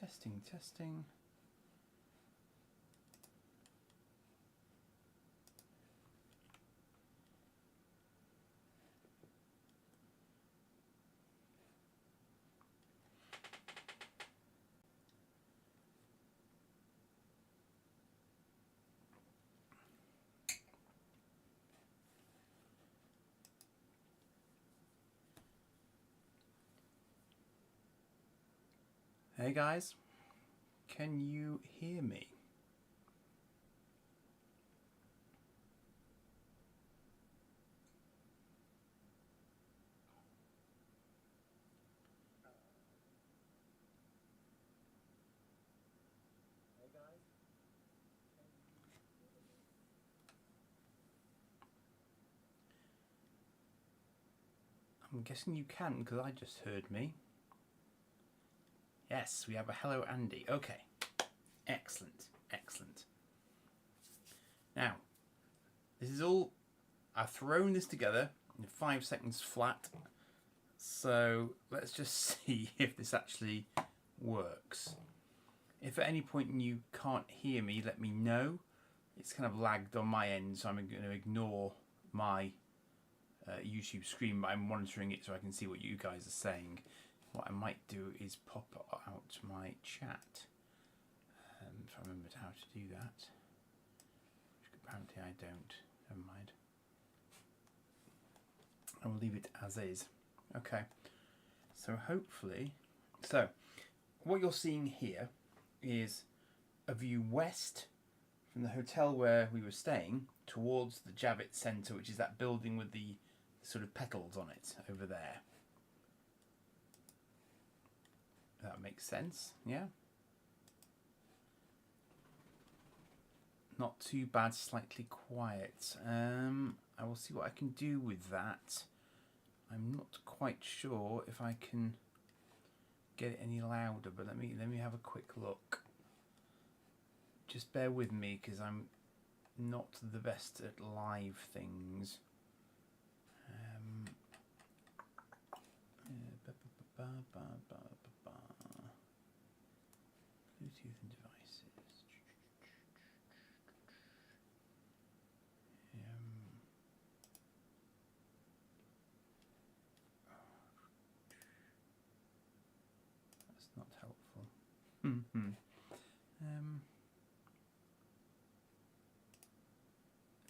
Testing, testing. Hey guys, can you hear me? I'm guessing you can, because I just heard me. Yes, we have a hello Andy. Okay, excellent, excellent. Now, this is all, I've thrown this together in 5 seconds flat. So let's just see if this actually works. If at any point you can't hear me, let me know. It's kind of lagged on my end, so I'm going to ignore my YouTube screen, but I'm monitoring it so I can see what you guys are saying. What I might do is pop out my chat, if I remembered how to do that. Which apparently I don't. Never mind. I will leave it as is. Okay. So hopefully, so what you're seeing here is a view west from the hotel where we were staying towards the Javits Centre, which is that building with the sort of petals on it over there. That makes sense, yeah? Not too bad, slightly quiet. I will see what I can do with that. I'm not quite sure if I can get it any louder, but let me have a quick look. Just bear with me because I'm not the best at live things. Bluetooth and devices. That's not helpful.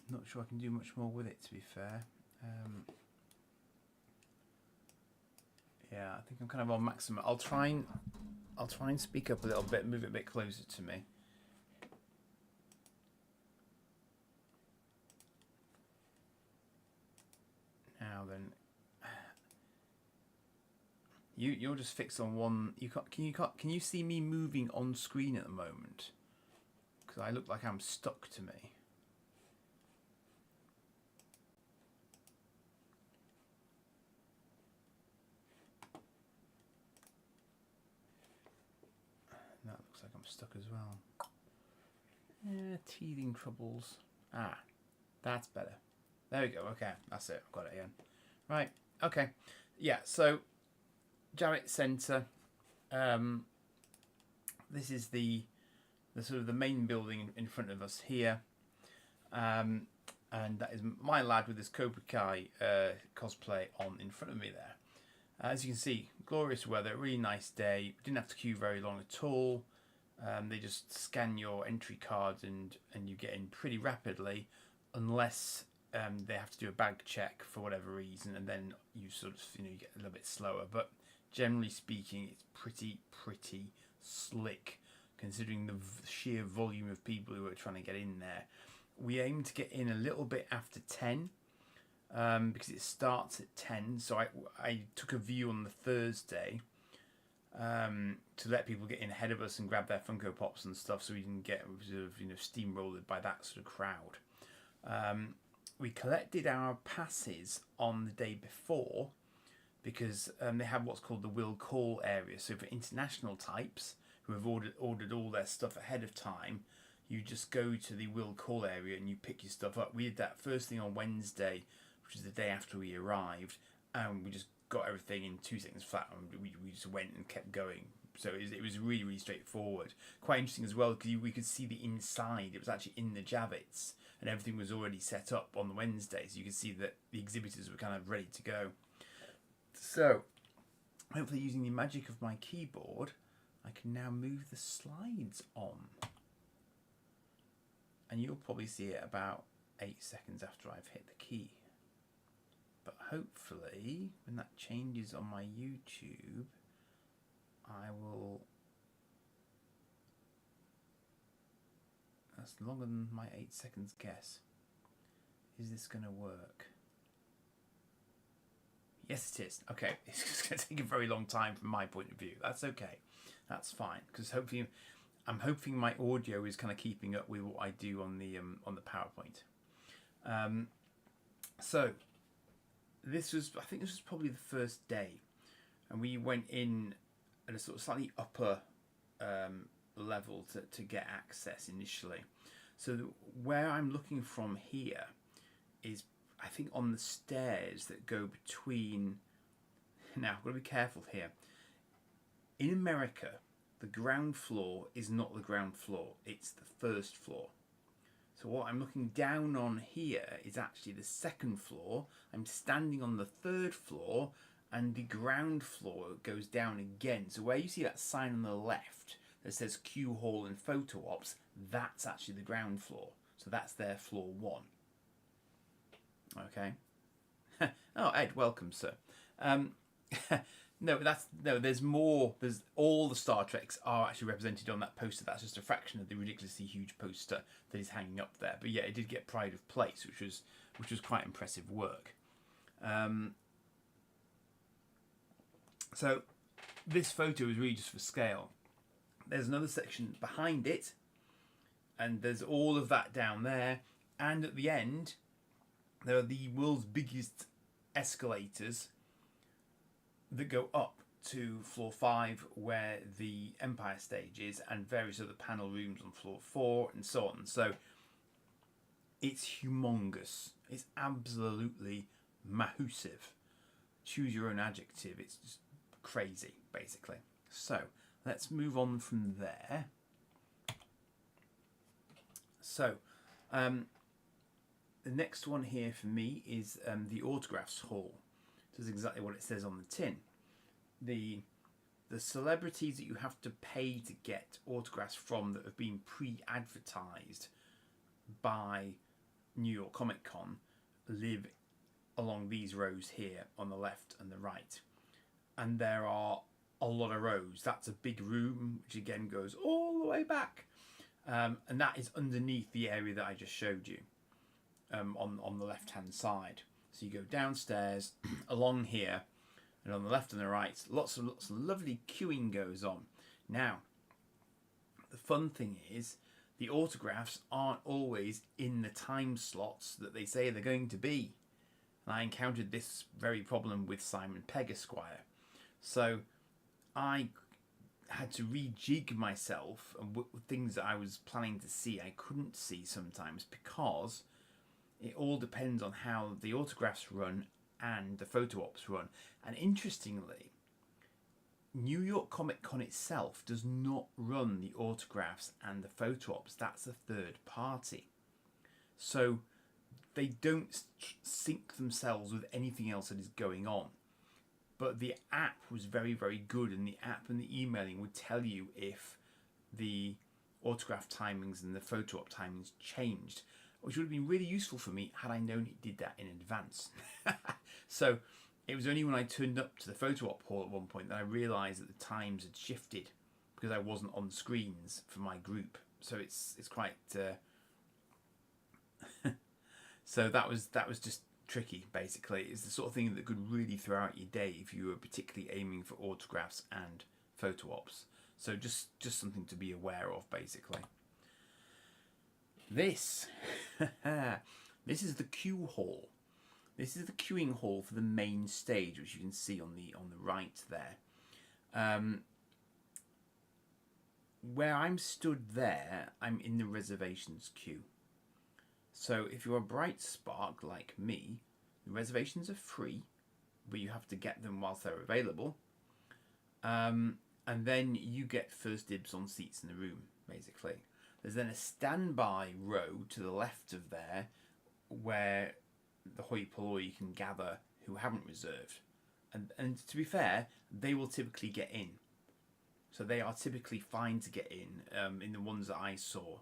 Not sure I can do much more with it, to be fair. Yeah, I think I'm kind of on maximum. I'll try and speak up a little bit, move it a bit closer to me. Now then, you're just fixed on one. Can you see me moving on screen at the moment? Because I look like I'm stuck to me. That looks like I'm stuck as well. Teething troubles. Ah, that's better. There we go. Okay, that's it. I've got it again. Right. Okay. Yeah. So, Javits Centre. This is the sort of the main building in front of us here, and that is my lad with his Cobra Kai cosplay on in front of me there. As you can see, glorious weather, really nice day. Didn't have to queue very long at all. They just scan your entry card and you get in pretty rapidly, unless they have to do a bag check for whatever reason, and then you sort of you get a little bit slower. But generally speaking, it's pretty slick, considering the sheer volume of people who are trying to get in there. We aim to get in a little bit after 10. Because it starts at 10, so I took a view on the Thursday to let people get in ahead of us and grab their Funko Pops and stuff, so we didn't get sort of steamrolled by that sort of crowd. We collected our passes on the day before because they have what's called the will call area. So for international types who have ordered all their stuff ahead of time, you just go to the will call area and you pick your stuff up. We did that first thing on Wednesday, which is the day after we arrived, and we just got everything in 2 seconds flat, and we just went and kept going. So it was really, really straightforward. Quite interesting as well, because we could see the inside. It was actually in the Javits, and everything was already set up on the Wednesday, so you could see that the exhibitors were kind of ready to go. So hopefully, using the magic of my keyboard, I can now move the slides on. And you'll probably see it about 8 seconds after I've hit the key. But hopefully, when that changes on my YouTube, I will... That's longer than my 8 seconds guess. Is this going to work? Yes, it is. Okay, it's just going to take a very long time from my point of view. That's okay. That's fine, because hopefully, I'm hoping my audio is kind of keeping up with what I do on the PowerPoint. So this was, I think this was probably the first day, and we went in at a sort of slightly upper level to get access initially. So where I'm looking from here is, I think, on the stairs that go between... Now, I've got to be careful here. In America, the ground floor is not the ground floor, it's the first floor. So what I'm looking down on here is actually the second floor. I'm standing on the third floor, and the ground floor goes down again. So where you see that sign on the left that says Q Hall and Photo Ops, that's actually the ground floor. So that's their floor 1. Okay. Oh, Ed, welcome, sir. No, there's more. There's all the Star Treks are actually represented on that poster. That's just a fraction of the ridiculously huge poster that is hanging up there. But yeah, it did get pride of place, which was quite impressive work. So this photo is really just for scale. There's another section behind it, and there's all of that down there. And at the end, there are the world's biggest escalators that go up to floor 5, where the Empire stage is, and various other panel rooms on floor 4, and so on. So it's humongous. It's absolutely massive. Choose your own adjective. It's just crazy, basically. So let's move on from there. So the next one here for me is the autographs hall. Does exactly what it says on the tin. The celebrities that you have to pay to get autographs from that have been pre-advertised by New York Comic Con live along these rows here on the left and the right. And there are a lot of rows. That's a big room, which again goes all the way back. And that is underneath the area that I just showed you on the left-hand side. So you go downstairs, along here, and on the left and the right, lots of lovely queuing goes on. Now, the fun thing is, the autographs aren't always in the time slots that they say they're going to be. And I encountered this very problem with Simon Pegg Esquire. So I had to rejig myself, and things that I was planning to see I couldn't see sometimes, because it all depends on how the autographs run and the photo ops run. And interestingly, New York Comic Con itself does not run the autographs and the photo ops. That's a third party. So they don't sync themselves with anything else that is going on. But the app was very, very good, and the app and the emailing would tell you if the autograph timings and the photo op timings changed, which would have been really useful for me had I known it did that in advance. So it was only when I turned up to the photo op hall at one point that I realised that the times had shifted, because I wasn't on screens for my group. So it's quite... So that was just tricky, basically. It's the sort of thing that could really throw out your day if you were particularly aiming for autographs and photo ops. So just something to be aware of, basically. This is the queue hall. This is the queuing hall for the main stage, which you can see on the right there. Where I'm stood there, I'm in the reservations queue. So if you're a bright spark like me, the reservations are free, but you have to get them whilst they're available. And and then you get first dibs on seats in the room, basically. There's then a standby row to the left of there where the hoi polloi can gather who haven't reserved. And to be fair, they will typically get in. So they are typically fine to get in the ones that I saw.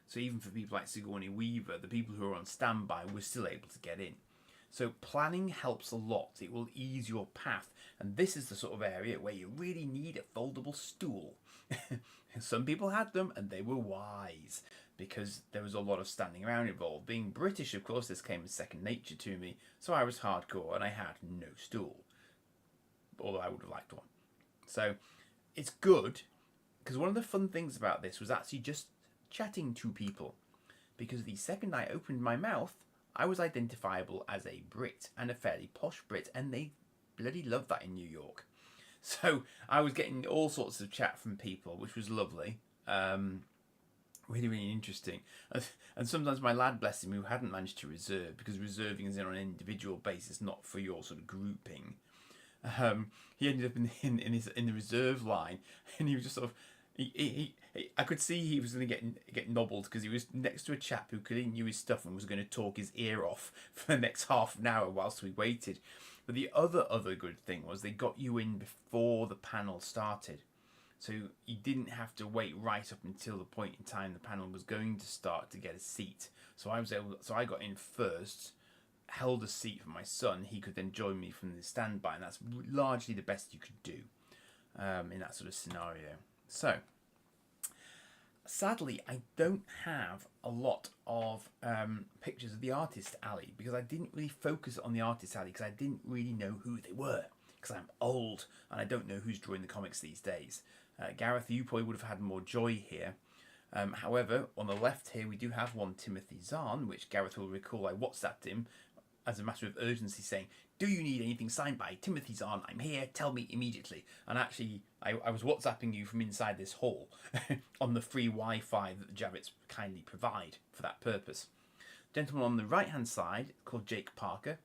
So even for people like Sigourney Weaver, the people who are on standby were still able to get in. So planning helps a lot. It will ease your path. And this is the sort of area where you really need a foldable stool. Some people had them and they were wise because there was a lot of standing around involved. Being British, of course, this came as second nature to me. So I was hardcore and I had no stool. Although I would have liked one. So it's good because one of the fun things about this was actually just chatting to people. Because the second I opened my mouth, I was identifiable as a Brit and a fairly posh Brit, and they bloody love that in New York. So I was getting all sorts of chat from people, which was lovely. Really, really interesting. And sometimes my lad, bless him, who hadn't managed to reserve, because reserving is on an individual basis, not for your sort of grouping. He ended up in the reserve line, and he was just sort of I could see he was going to get nobbled because he was next to a chap who clearly knew his stuff and was going to talk his ear off for the next half an hour whilst we waited. But the other good thing was they got you in before the panel started, so you didn't have to wait right up until the point in time the panel was going to start to get a seat. So I got in first, held a seat for my son. He could then join me from the standby, and that's largely the best you could do in that sort of scenario. So, sadly, I don't have a lot of pictures of the artist alley because I didn't really focus on the artist alley because I didn't really know who they were because I'm old and I don't know who's drawing the comics these days. Gareth, you probably would have had more joy here. However, on the left here we do have one Timothy Zahn, which Gareth will recall I WhatsApped him as a matter of urgency saying, do you need anything signed by Timothy Zahn? I'm here, tell me immediately. And actually, I was WhatsApping you from inside this hall on the free Wi-Fi that the Javits kindly provide for that purpose. Gentleman on the right-hand side, called Jake Parker.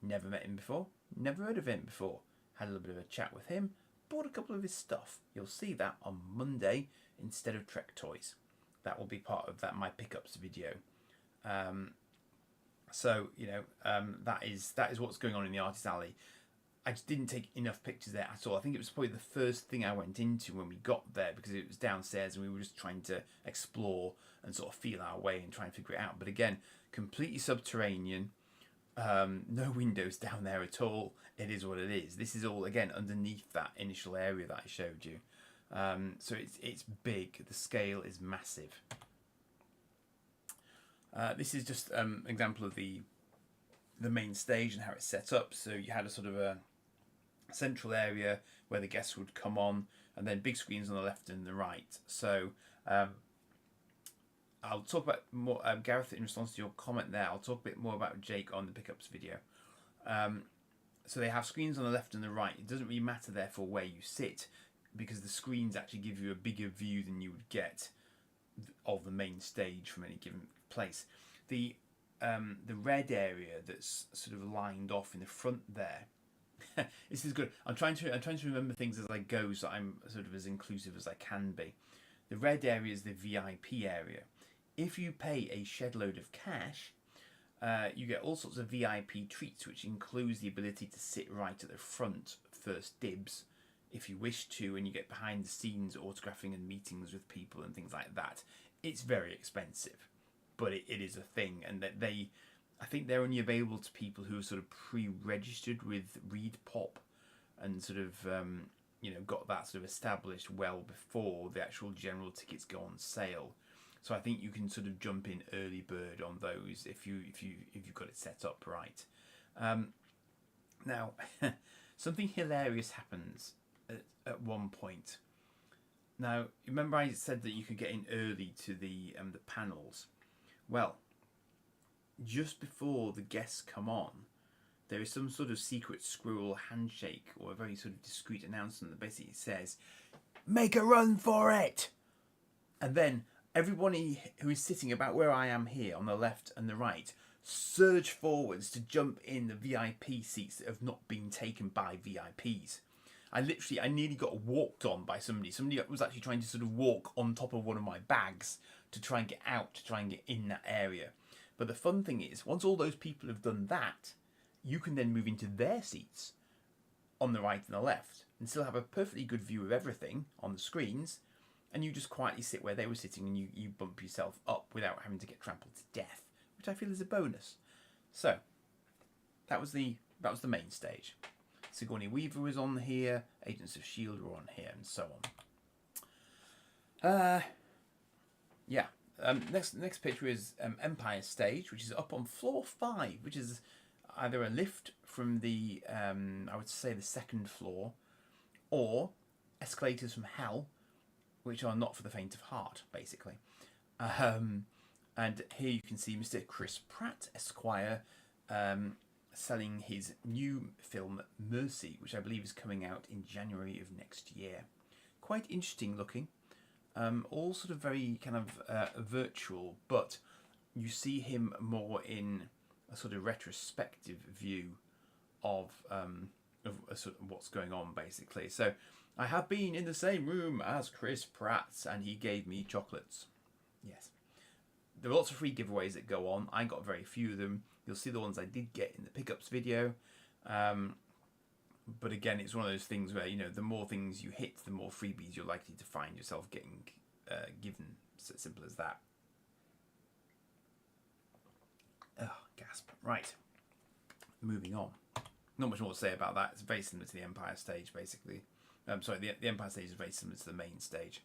Never met him before, never heard of him before. Had a little bit of a chat with him, bought a couple of his stuff. You'll see that on Monday instead of Trek Toys. That will be part of my pickups video. So, you know, that is what's going on in the artist alley. I just didn't take enough pictures there at all. I think it was probably the first thing I went into when we got there because it was downstairs and we were just trying to explore and sort of feel our way and try and figure it out. But again, completely subterranean, no windows down there at all. It is what it is. This is all, again, underneath that initial area that I showed you. So it's big. The scale is massive. This is just an example of the main stage and how it's set up. So you had a sort of a central area where the guests would come on, and then big screens on the left and the right. So I'll talk about more, Gareth, in response to your comment there. I'll talk a bit more about Jake on the pickups video. So they have screens on the left and the right. It doesn't really matter therefore where you sit because the screens actually give you a bigger view than you would get of the main stage from any given place. The red area that's sort of lined off in the front there. This is good. I'm trying to remember things as I go, so I'm sort of as inclusive as I can be. The red area is the VIP area. If you pay a shed load of cash, you get all sorts of VIP treats, which includes the ability to sit right at the front, first dibs, if you wish to, and you get behind the scenes autographing and meetings with people and things like that. It's very expensive, but it is a thing, and that I think they're only available to people who are sort of pre-registered with Reed Pop and sort of got that sort of established well before the actual general tickets go on sale. So I think you can sort of jump in early bird on those if you've got it set up right. Now, something hilarious happens at one point. Now, remember I said that you could get in early to the panels. Well, just before the guests come on, there is some sort of secret squirrel handshake or a very sort of discreet announcement that basically says, "Make a run for it!" And then everybody who is sitting about where I am here on the left and the right surge forwards to jump in the VIP seats that have not been taken by VIPs. I nearly got walked on by somebody. Somebody was actually trying to sort of walk on top of one of my bags to try and get out, to try and get in that area. But the fun thing is, once all those people have done that, you can then move into their seats on the right and the left and still have a perfectly good view of everything on the screens, and you just quietly sit where they were sitting, and you bump yourself up without having to get trampled to death, which I feel is a bonus. So that was the main stage. Sigourney Weaver was on here, Agents of S.H.I.E.L.D. were on here, and so on. Yeah. Next picture is Empire Stage, which is up on floor 5, which is either a lift from the, I would say, the second floor, or escalators from hell, which are not for the faint of heart, basically. And here you can see Mr. Chris Pratt, Esquire, selling his new film Mercy, which I believe is coming out in January of next year. Quite interesting looking. All sort of very kind of virtual, but you see him more in a sort of retrospective view of sort of what's going on, basically. So I have been in the same room as Chris Pratt, and he gave me chocolates. Yes. There are lots of free giveaways that go on. I got very few of them. You'll see the ones I did get in the pickups video. But again, it's one of those things where, you know, the more things you hit, the more freebies you're likely to find yourself getting given. It's as simple as that. Oh, gasp. Right. Moving on. Not much more to say about that. It's very similar to the Empire Stage, basically. Sorry, the Empire Stage is very similar to the main stage.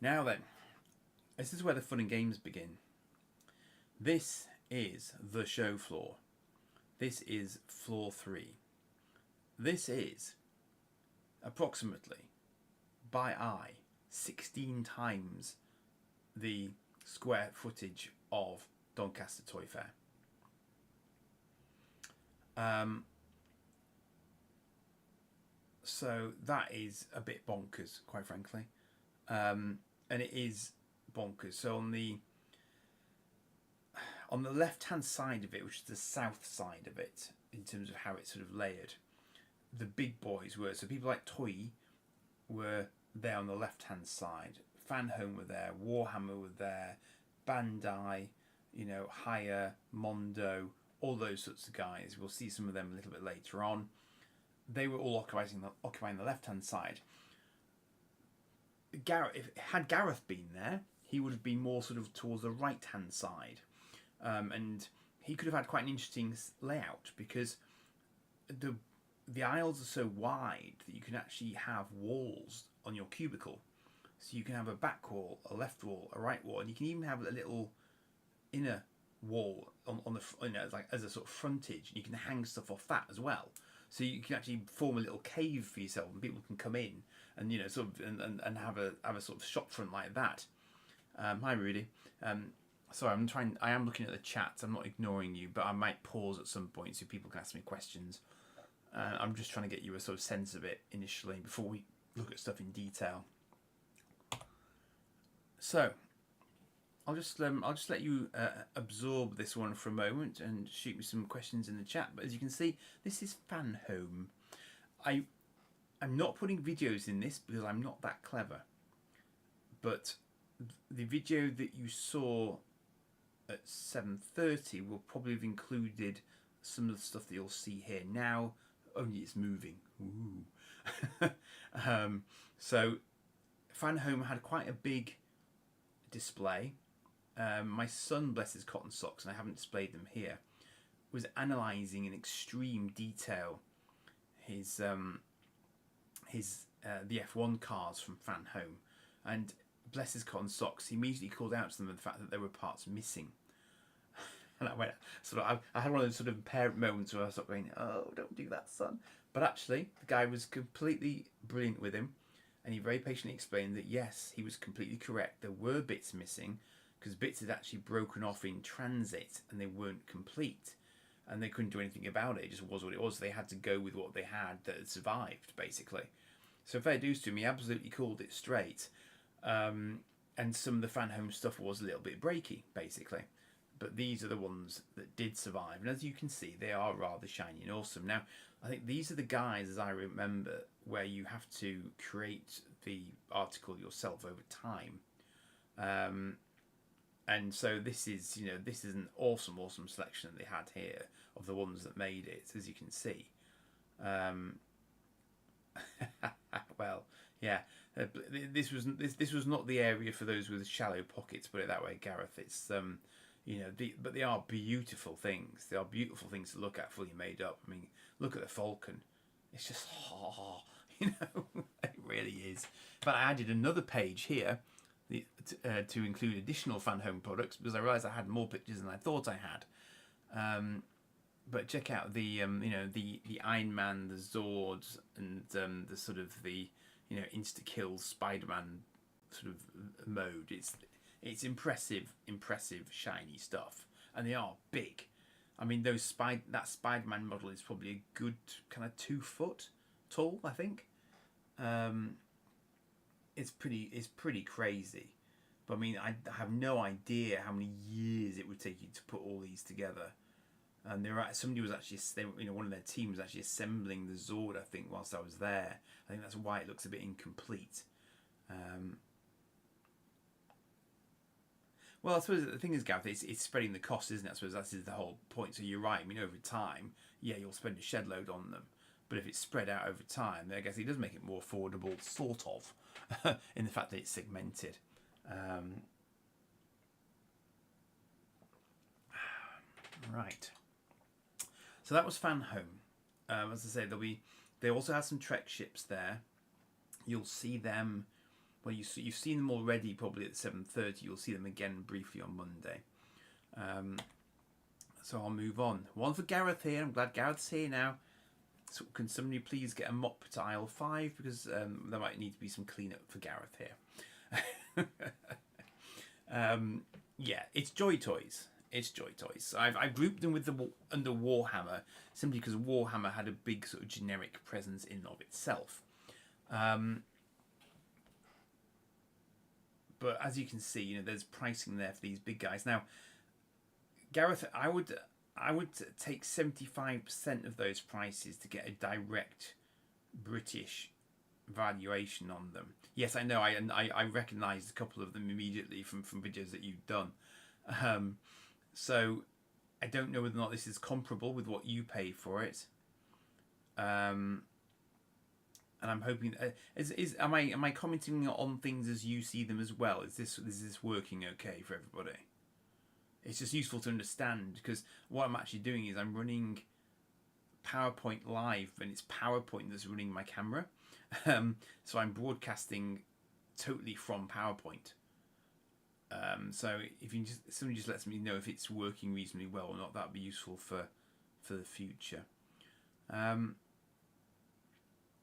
Now then, this is where the fun and games begin. This is the show floor. This is floor 3. This is approximately, by eye, 16 times the square footage of Doncaster Toy Fair. So that is a bit bonkers, quite frankly. And it is bonkers. So on the left-hand side of it, which is the south side of it, in terms of how it's sort of layered, the big boys were, so people like Toy were there on the left-hand side, Fan Home were there, Warhammer were there, Bandai, you know, Hire, Mondo, all those sorts of guys. We'll see some of them a little bit later on. They were all occupying the left-hand side. Had Gareth been there, he would have been more sort of towards the right-hand side. And he could have had quite an interesting layout, because the aisles are so wide that you can actually have walls on your cubicle. So you can have a back wall, a left wall, a right wall, and you can even have a little inner wall on the, you know, like as a sort of frontage. You can hang stuff off that as well. So you can actually form a little cave for yourself, and people can come in and, you know, sort of and have a sort of shop front like that. Hi Rudy. Sorry, I am looking at the chat. I'm not ignoring you, but I might pause at some point so people can ask me questions. I'm just trying to get you a sort of sense of it initially before we look at stuff in detail. So I'll just let you absorb this one for a moment and shoot me some questions in the chat. But as you can see, this is Fan Home. I'm not putting videos in this because I'm not that clever. But the video that you saw at 7:30 will probably have included some of the stuff that you'll see here now. Only it's moving. Ooh. So Fan Home had quite a big display. My son, bless his cotton socks, and I haven't displayed them here, was analysing in extreme detail his the F1 cars from Fan Home, and bless his cotton socks, he immediately called out to them the fact that there were parts missing. And I went, I had one of those sort of parent moments where I was sort of going, oh, don't do that, son. But actually, the guy was completely brilliant with him, and he very patiently explained that yes, he was completely correct. There were bits missing, because bits had actually broken off in transit and they weren't complete, and they couldn't do anything about it. It just was what it was. They had to go with what they had that had survived, basically. So fair dues to him, he absolutely called it straight. And some of the Fan Home stuff was a little bit breaky, basically. But these are the ones that did survive. And as you can see, they are rather shiny and awesome. Now, I think these are the guys, as I remember, where you have to create the article yourself over time. And so this is, this is an awesome selection that they had here of the ones that made it, as you can see. Well, yeah, this was not the area for those with shallow pockets. Put it that way, Gareth. It's but they are beautiful things. They are beautiful things to look at, fully made up. I mean, look at the falcon. It's just, it really is. But I added another page here to include additional fan home products because I realised I had more pictures than I thought I had. But check out the the Iron Man, the Zords, and the sort of the insta kill Spider-Man sort of mode. It's impressive, shiny stuff, and they are big. I mean, that Spider-Man model is probably a good kind of 2 foot tall, I think. It's pretty crazy. But I mean, I have no idea how many years it would take you to put all these together. And somebody was actually, one of their team was actually assembling the Zord, I think, whilst I was there. I think that's why it looks a bit incomplete. Well, I suppose the thing is, Gareth, it's spreading the cost, isn't it? I suppose that's the whole point. So you're right. I mean, over time, yeah, you'll spend a shed load on them. But if it's spread out over time, then I guess it does make it more affordable, sort of, in the fact that it's segmented. Right. So that was Fan Home. As I say, they also have some Trek ships there. You'll see them. Well, you've seen them already, probably at 7:30. You'll see them again briefly on Monday. So I'll move on. One for Gareth here. I'm glad Gareth's here now. So can somebody please get a mop to aisle 5 because there might need to be some cleanup for Gareth here. Yeah, it's Joy Toys. It's Joy Toys. I've grouped them with under Warhammer simply because Warhammer had a big sort of generic presence in and of itself. But as you can see, there's pricing there for these big guys. Now, Gareth, I would take 75% of those prices to get a direct British valuation on them. Yes, I know. I recognised a couple of them immediately from videos that you've done. So I don't know whether or not this is comparable with what you paid for it. And I'm hoping am I commenting on things as you see them as well? Is this working okay for everybody? It's just useful to understand because what I'm actually doing is I'm running PowerPoint live, and it's PowerPoint that's running my camera. So I'm broadcasting totally from PowerPoint. So if somebody just lets me know if it's working reasonably well or not, that'd be useful for the future.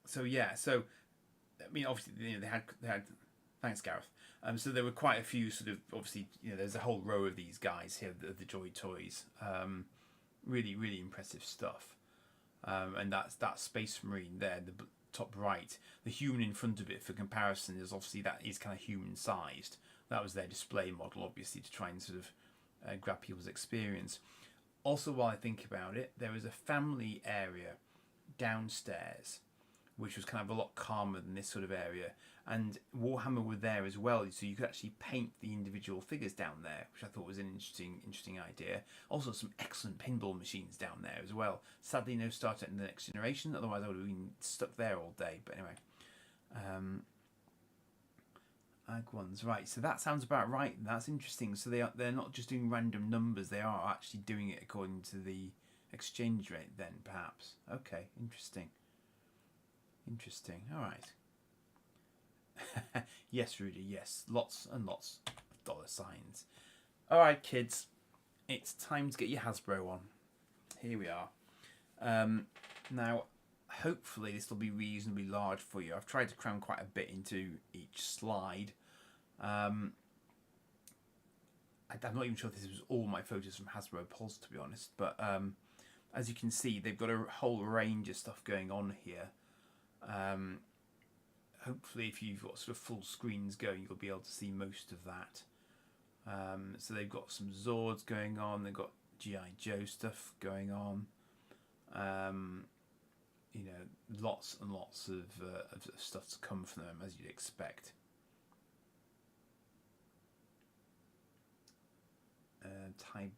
So yeah, so I mean, obviously, they had. Thanks, Gareth. So there were quite a few sort of, obviously, there's a whole row of these guys here, the Joy Toys. Really, really impressive stuff. And that Space Marine there, the top right, the human in front of it for comparison is obviously that is kind of human sized. That was their display model, obviously, to try and sort of grab people's experience. Also, while I think about it, there was a family area downstairs, which was kind of a lot calmer than this sort of area. And Warhammer were there as well, so you could actually paint the individual figures down there, which I thought was an interesting idea. Also, some excellent pinball machines down there as well. Sadly, no Star Trek: The Next Generation, otherwise I would have been stuck there all day. But anyway, Ag ones, right? So that sounds about right. That's interesting. So they're not just doing random numbers; they are actually doing it according to the exchange rate. Then perhaps. Okay, interesting. Interesting. All right. Yes, Rudy. Yes, lots and lots of dollar signs. All right, kids. It's time to get your Hasbro on. Here we are. Now, hopefully this will be reasonably large for you. I've tried to cram quite a bit into each slide. I'm not even sure if this was all my photos from Hasbro Pulse, to be honest. But as you can see, they've got a whole range of stuff going on here. Hopefully, if you've got sort of full screens going, you'll be able to see most of that. So they've got some Zords going on. They've got G.I. Joe stuff going on. you know, lots and lots of stuff to come from them, as you'd expect. Thai, is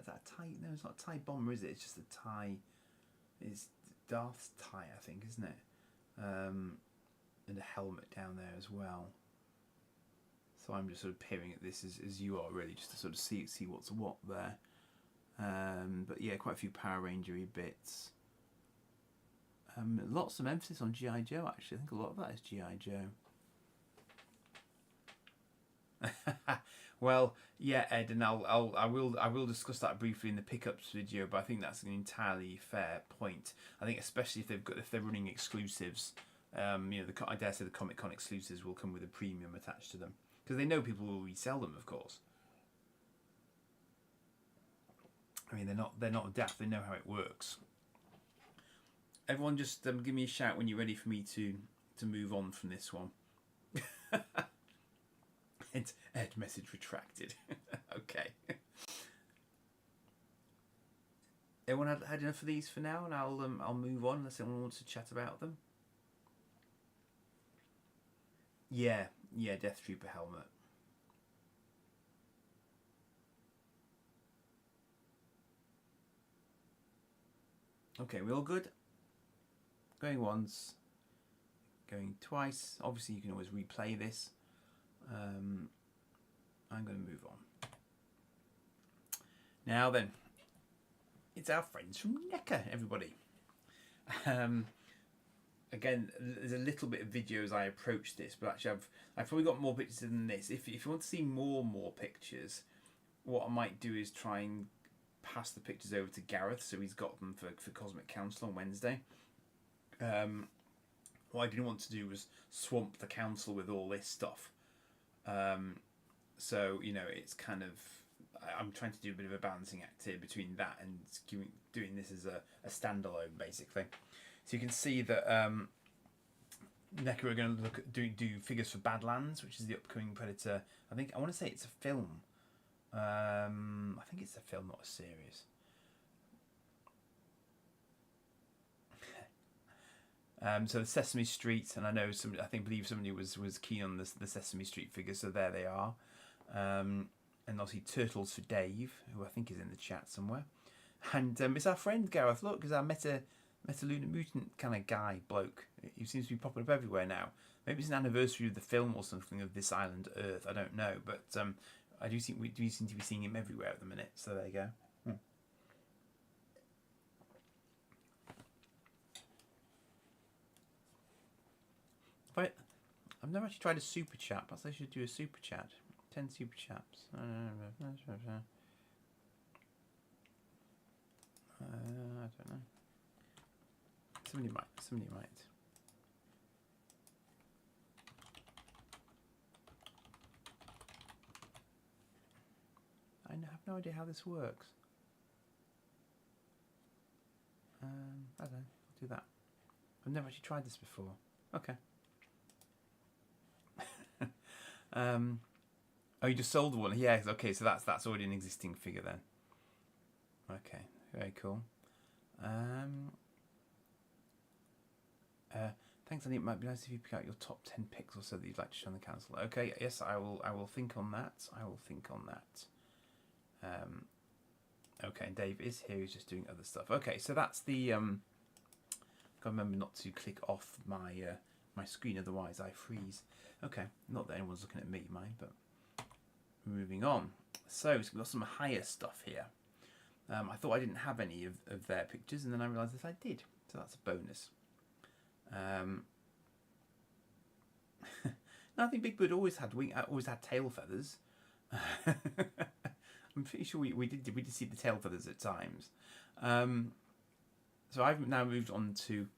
that a Thai? No, it's not a Thai bomber, is it? It's just a Thai. It's Darth's Thai, I think, isn't it? And a helmet down there as well. So I'm just sort of peering at this as you are, really, just to sort of see what's what there. But yeah, quite a few Power Ranger-y bits. Lots of emphasis on G.I. Joe, actually. I think a lot of that is G.I. Joe. Well, yeah, Ed, and I will discuss that briefly in the pickups video, but I think that's an entirely fair point. I think especially if they're running exclusives, you know, I dare say the Comic-Con exclusives will come with a premium attached to them, because they know people will resell them, of course. I mean, they're not daft. They know how it works. Everyone, just give me a shout when you're ready for me to move on from this one. Ed message retracted. Okay. Everyone had enough of these for now, and I'll move on unless anyone wants to chat about them. Yeah, Death Trooper helmet. Okay, we all good? Going once, going twice. Obviously, you can always replay this. I'm going to move on. Now then, it's our friends from NECA, everybody. Again, there's a little bit of video as I approach this, but actually I've probably got more pictures than this. If you want to see more pictures, what I might do is try and pass the pictures over to Gareth, so he's got them for Cosmic Council on Wednesday. What I didn't want to do was swamp the council with all this stuff. So, you know, it's kind of, I'm trying to do a bit of a balancing act here between that and doing this as a standalone, basically. So you can see that NECA are going to look at do figures for Badlands, which is the upcoming Predator. I want to say it's a film. I think it's a film, not a series. So the Sesame Street, and I know believe somebody was keen on the Sesame Street figures, so there they are. And obviously Turtles for Dave, who I think is in the chat somewhere. And it's our friend Gareth. Look, is our Metalunar Mutant kind of guy, bloke. He seems to be popping up everywhere now. Maybe it's an anniversary of the film or something of This Island Earth. I don't know, but we do seem to be seeing him everywhere at the minute. So there you go. I've never actually tried a super chat. Perhaps I should do a super chat. 10 super chats. I don't know. Somebody might. I have no idea how this works. I don't know. I'll do that. I've never actually tried this before. Okay. Oh, you just sold one. Yeah. Okay. So that's already an existing figure then. Okay. Very cool. Thanks, Andy. It might be nice if you pick out your top 10 picks or so that you'd like to show on the council. Okay. Yes, I will think on that. Okay. And Dave is here. He's just doing other stuff. Okay. So that's the. Gotta remember not to click off my my screen, otherwise I freeze. Okay, not that anyone's looking at me, mind, but moving on. So we've got some higher stuff here. I thought I didn't have any of their pictures, and then I realised that I did, so that's a bonus. No, I think Big Bird always had tail feathers. I'm pretty sure we did see the tail feathers at times. So I've now moved on to.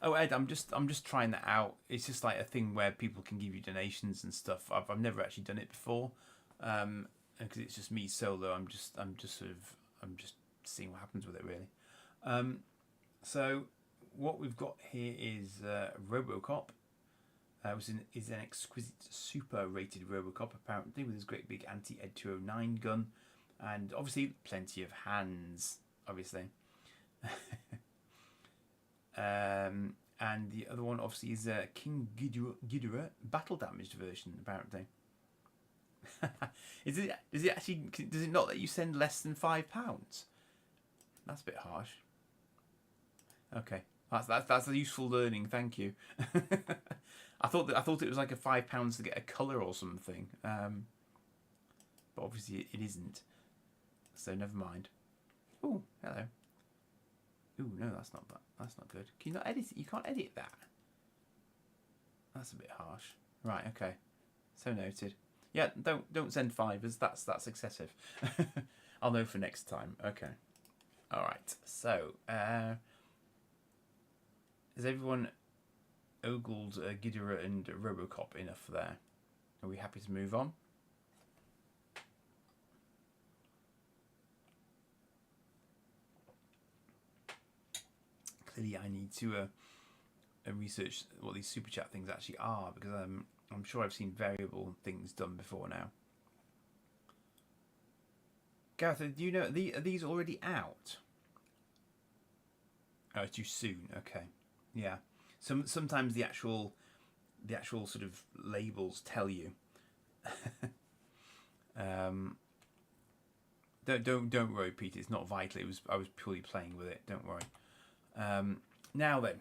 Oh, Ed, I'm just trying that out. It's just like a thing where people can give you donations and stuff. I've never actually done it before, and because it's just me solo, I'm just seeing what happens with it, really. So what we've got here is RoboCop, which is an exquisite super rated RoboCop, apparently, with his great big anti-Ed 209 gun, and obviously plenty of hands, obviously. And the other one obviously is King Ghidorah battle damaged version, apparently. Does it actually? Does it not let you send less than £5? That's a bit harsh. Okay, that's a useful learning. Thank you. I thought it was like a £5 to get a colour or something, but obviously it isn't. So never mind. Oh, hello. Ooh, no, that's not good. Can you not edit it? You can't edit that. That's a bit harsh. Right. Okay. So noted. Yeah. Don't send fivers. That's excessive. I'll know for next time. Okay. All right. So, has everyone ogled Ghidorah and Robocop enough there? Are we happy to move on? Clearly, I need to research what these super chat things actually are, because I'm sure I've seen variable things done before now. Gareth, do you know, are these already out? Oh, it's too soon. Okay, yeah. Sometimes the actual sort of labels tell you. Don't worry, Peter. It's not vital. I was purely playing with it. Don't worry. Now then,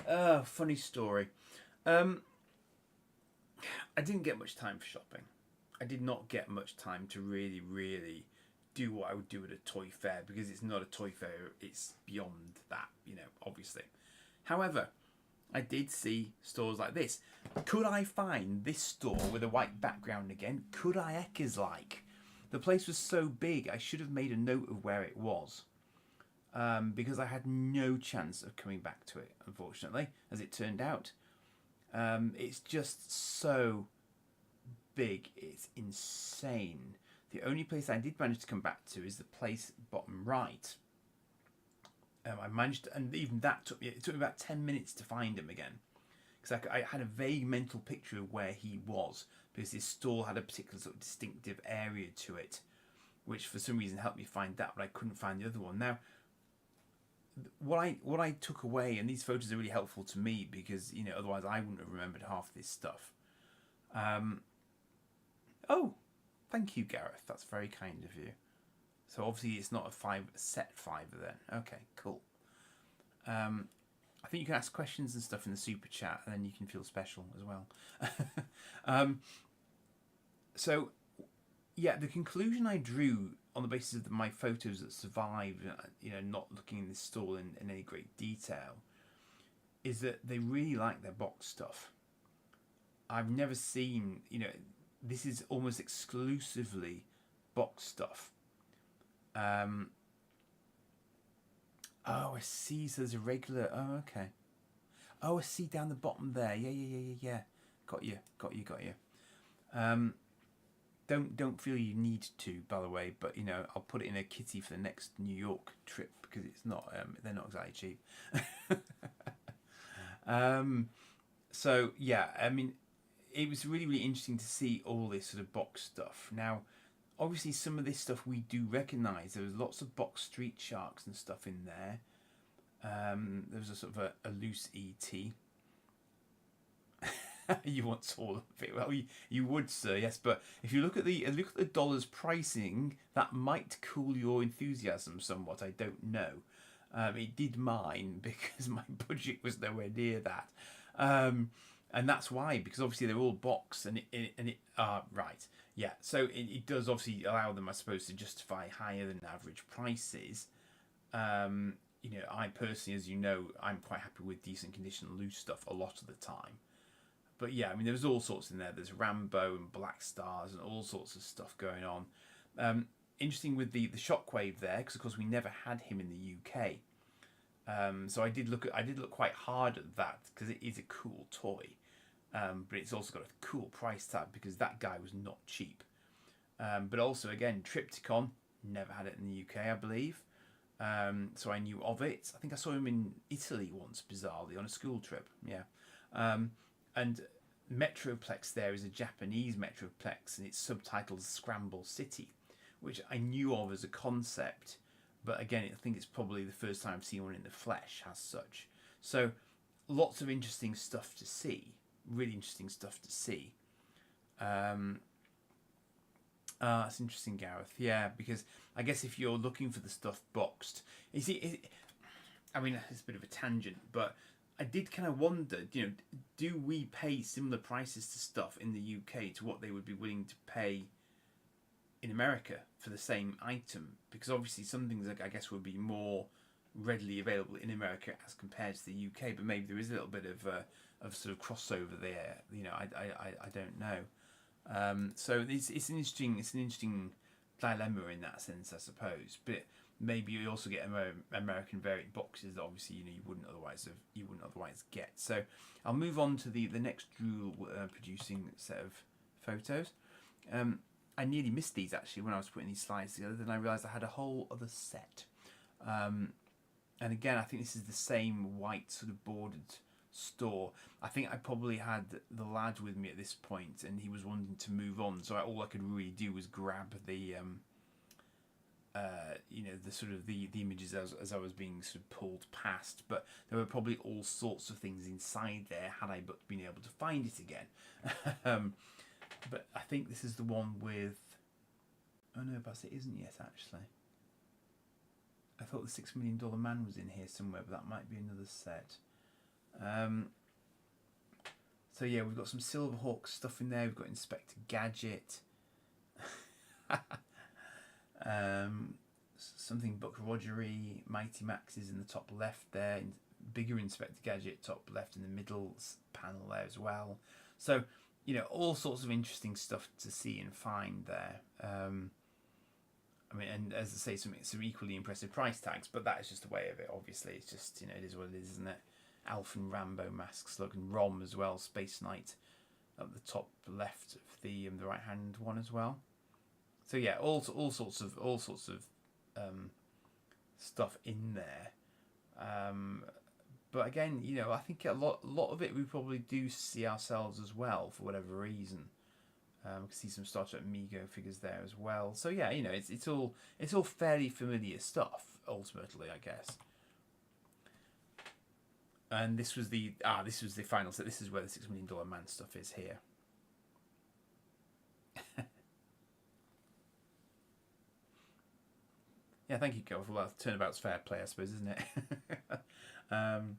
oh, funny story. I didn't get much time for shopping. I did not get much time to really do what I would do at a toy fair, because it's not a toy fair. It's beyond that, obviously. However, I did see stores like this. Could I find this store with a white background again? Could I Eckers like? The place was so big, I should have made a note of where it was. Because I had no chance of coming back to it, unfortunately, as it turned out. It's just so big, it's insane. The only place I did manage to come back to is the place bottom right. I managed to, and even that took me about 10 minutes to find him again, because I had a vague mental picture of where he was, because his store had a particular sort of distinctive area to it, which for some reason helped me find that, but I couldn't find the other one. Now, what I took away, and these photos are really helpful to me, because otherwise I wouldn't have remembered half this stuff. Oh, thank you, Gareth. That's very kind of you. So obviously it's not a set fiver then. Okay, cool. I think you can ask questions and stuff in the super chat, and then you can feel special as well. So, yeah, the conclusion I drew on the basis of my photos that survived, not looking in this stall in any great detail, is that they really like their box stuff. I've never seen, this is almost exclusively box stuff. Oh, I see. So there's a regular. Oh, okay. Oh, I see down the bottom there. Yeah. Got you. Don't feel you need to, by the way. But I'll put it in a kitty for the next New York trip, because it's not. They're not exactly cheap. So yeah, I mean, it was really interesting to see all this sort of box stuff. Now, obviously, some of this stuff we do recognise. There was lots of box Street Sharks and stuff in there. There was a sort of a loose ET. You want all of it? Well, you would, sir. Yes, but if you look at the dollar's pricing, that might cool your enthusiasm somewhat. I don't know. It did mine, because my budget was nowhere near that. And that's why, because obviously they're all box, and it right, yeah. So it does obviously allow them, I suppose, to justify higher than average prices. I personally, as you know, I'm quite happy with decent condition loose stuff a lot of the time. But yeah, I mean, there's all sorts in there. There's Rambo and Black Stars and all sorts of stuff going on. Interesting with the Shockwave there, because of course we never had him in the UK. So I did look quite hard at that, because it is a cool toy, but it's also got a cool price tag, because that guy was not cheap. But also, again, Triptychon, never had it in the UK, I believe. So I knew of it. I think I saw him in Italy once, bizarrely, on a school trip. Yeah. And Metroplex there is a Japanese Metroplex, and it's subtitled Scramble City, which I knew of as a concept. but again, I think it's probably the first time I've seen one in the flesh as such. So lots of interesting stuff to see, really interesting stuff to see. That's interesting, Gareth. Yeah, because I guess if you're looking for the stuff boxed, you see, I mean, it's a bit of a tangent, but I did kind of wonder, do we pay similar prices to stuff in the UK to what they would be willing to pay in America for the same item? Because obviously some things, I guess, would be more readily available in America as compared to the UK, but maybe there is a little bit of sort of crossover there. I don't know. So it's an interesting dilemma in that sense, I suppose. But maybe you also get American variant boxes that obviously you wouldn't otherwise get. So I'll move on to the next Drool producing set of photos. I nearly missed these actually when I was putting these slides together. Then I realised I had a whole other set. And again, I think this is the same white sort of bordered store. I think I probably had the lad with me at this point, and he was wanting to move on. So all I could really do was grab the the sort of the images as I was being sort of pulled past. But there were probably all sorts of things inside there had I but been able to find it again. But I think this is the one with. Oh no, but it isn't yet actually. I thought the $6 Million Man was in here somewhere, but that might be another set. So yeah, we've got some Silverhawk stuff in there. We've got Inspector Gadget. Something Buck Rogery. Mighty Max is in the top left there. Bigger Inspector Gadget top left in the middle panel there as well. So all sorts of interesting stuff to see and find there. I mean, and as I say, some equally impressive price tags, but that is just the way of it. Obviously, it's just it is what it is, isn't it? Alf and Rambo mask slug and Rom as well. Space Knight at the top left of the right hand one as well. So yeah, all sorts of stuff in there. But again, I think a lot of it we probably do see ourselves as well for whatever reason. We can see some Star Trek Mego figures there as well. So yeah, it's all fairly familiar stuff ultimately, I guess. And this was the final set. This is where the $6 Million Man stuff is here. Yeah, thank you, Gil. Well, turnabout's fair play, I suppose, isn't it? I'm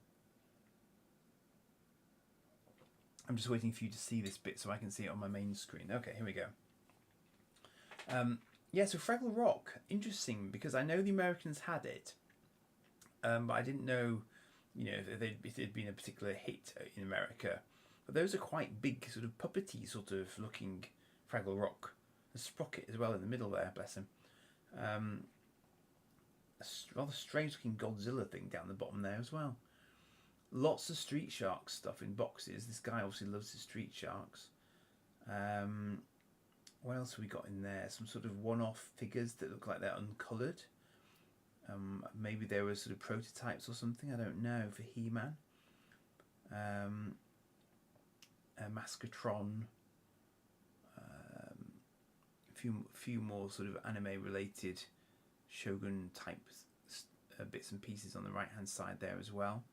just waiting for you to see this bit so I can see it on my main screen. Okay, here we go. Yeah, so Fraggle Rock, interesting, because I know the Americans had it, but I didn't know, if it had been a particular hit in America. But those are quite big, sort of puppety sort of looking Fraggle Rock. A sprocket as well in the middle there, bless him. A rather strange looking Godzilla thing down the bottom there as well. Lots of Street Sharks stuff in boxes. This guy obviously loves his Street Sharks. What else have we got in there? Some sort of one-off figures that look like they're uncoloured. Maybe they were sort of prototypes or something. I don't know, for He-Man. Maskatron. A few more sort of anime-related Shogun type bits and pieces on the right-hand side there as well.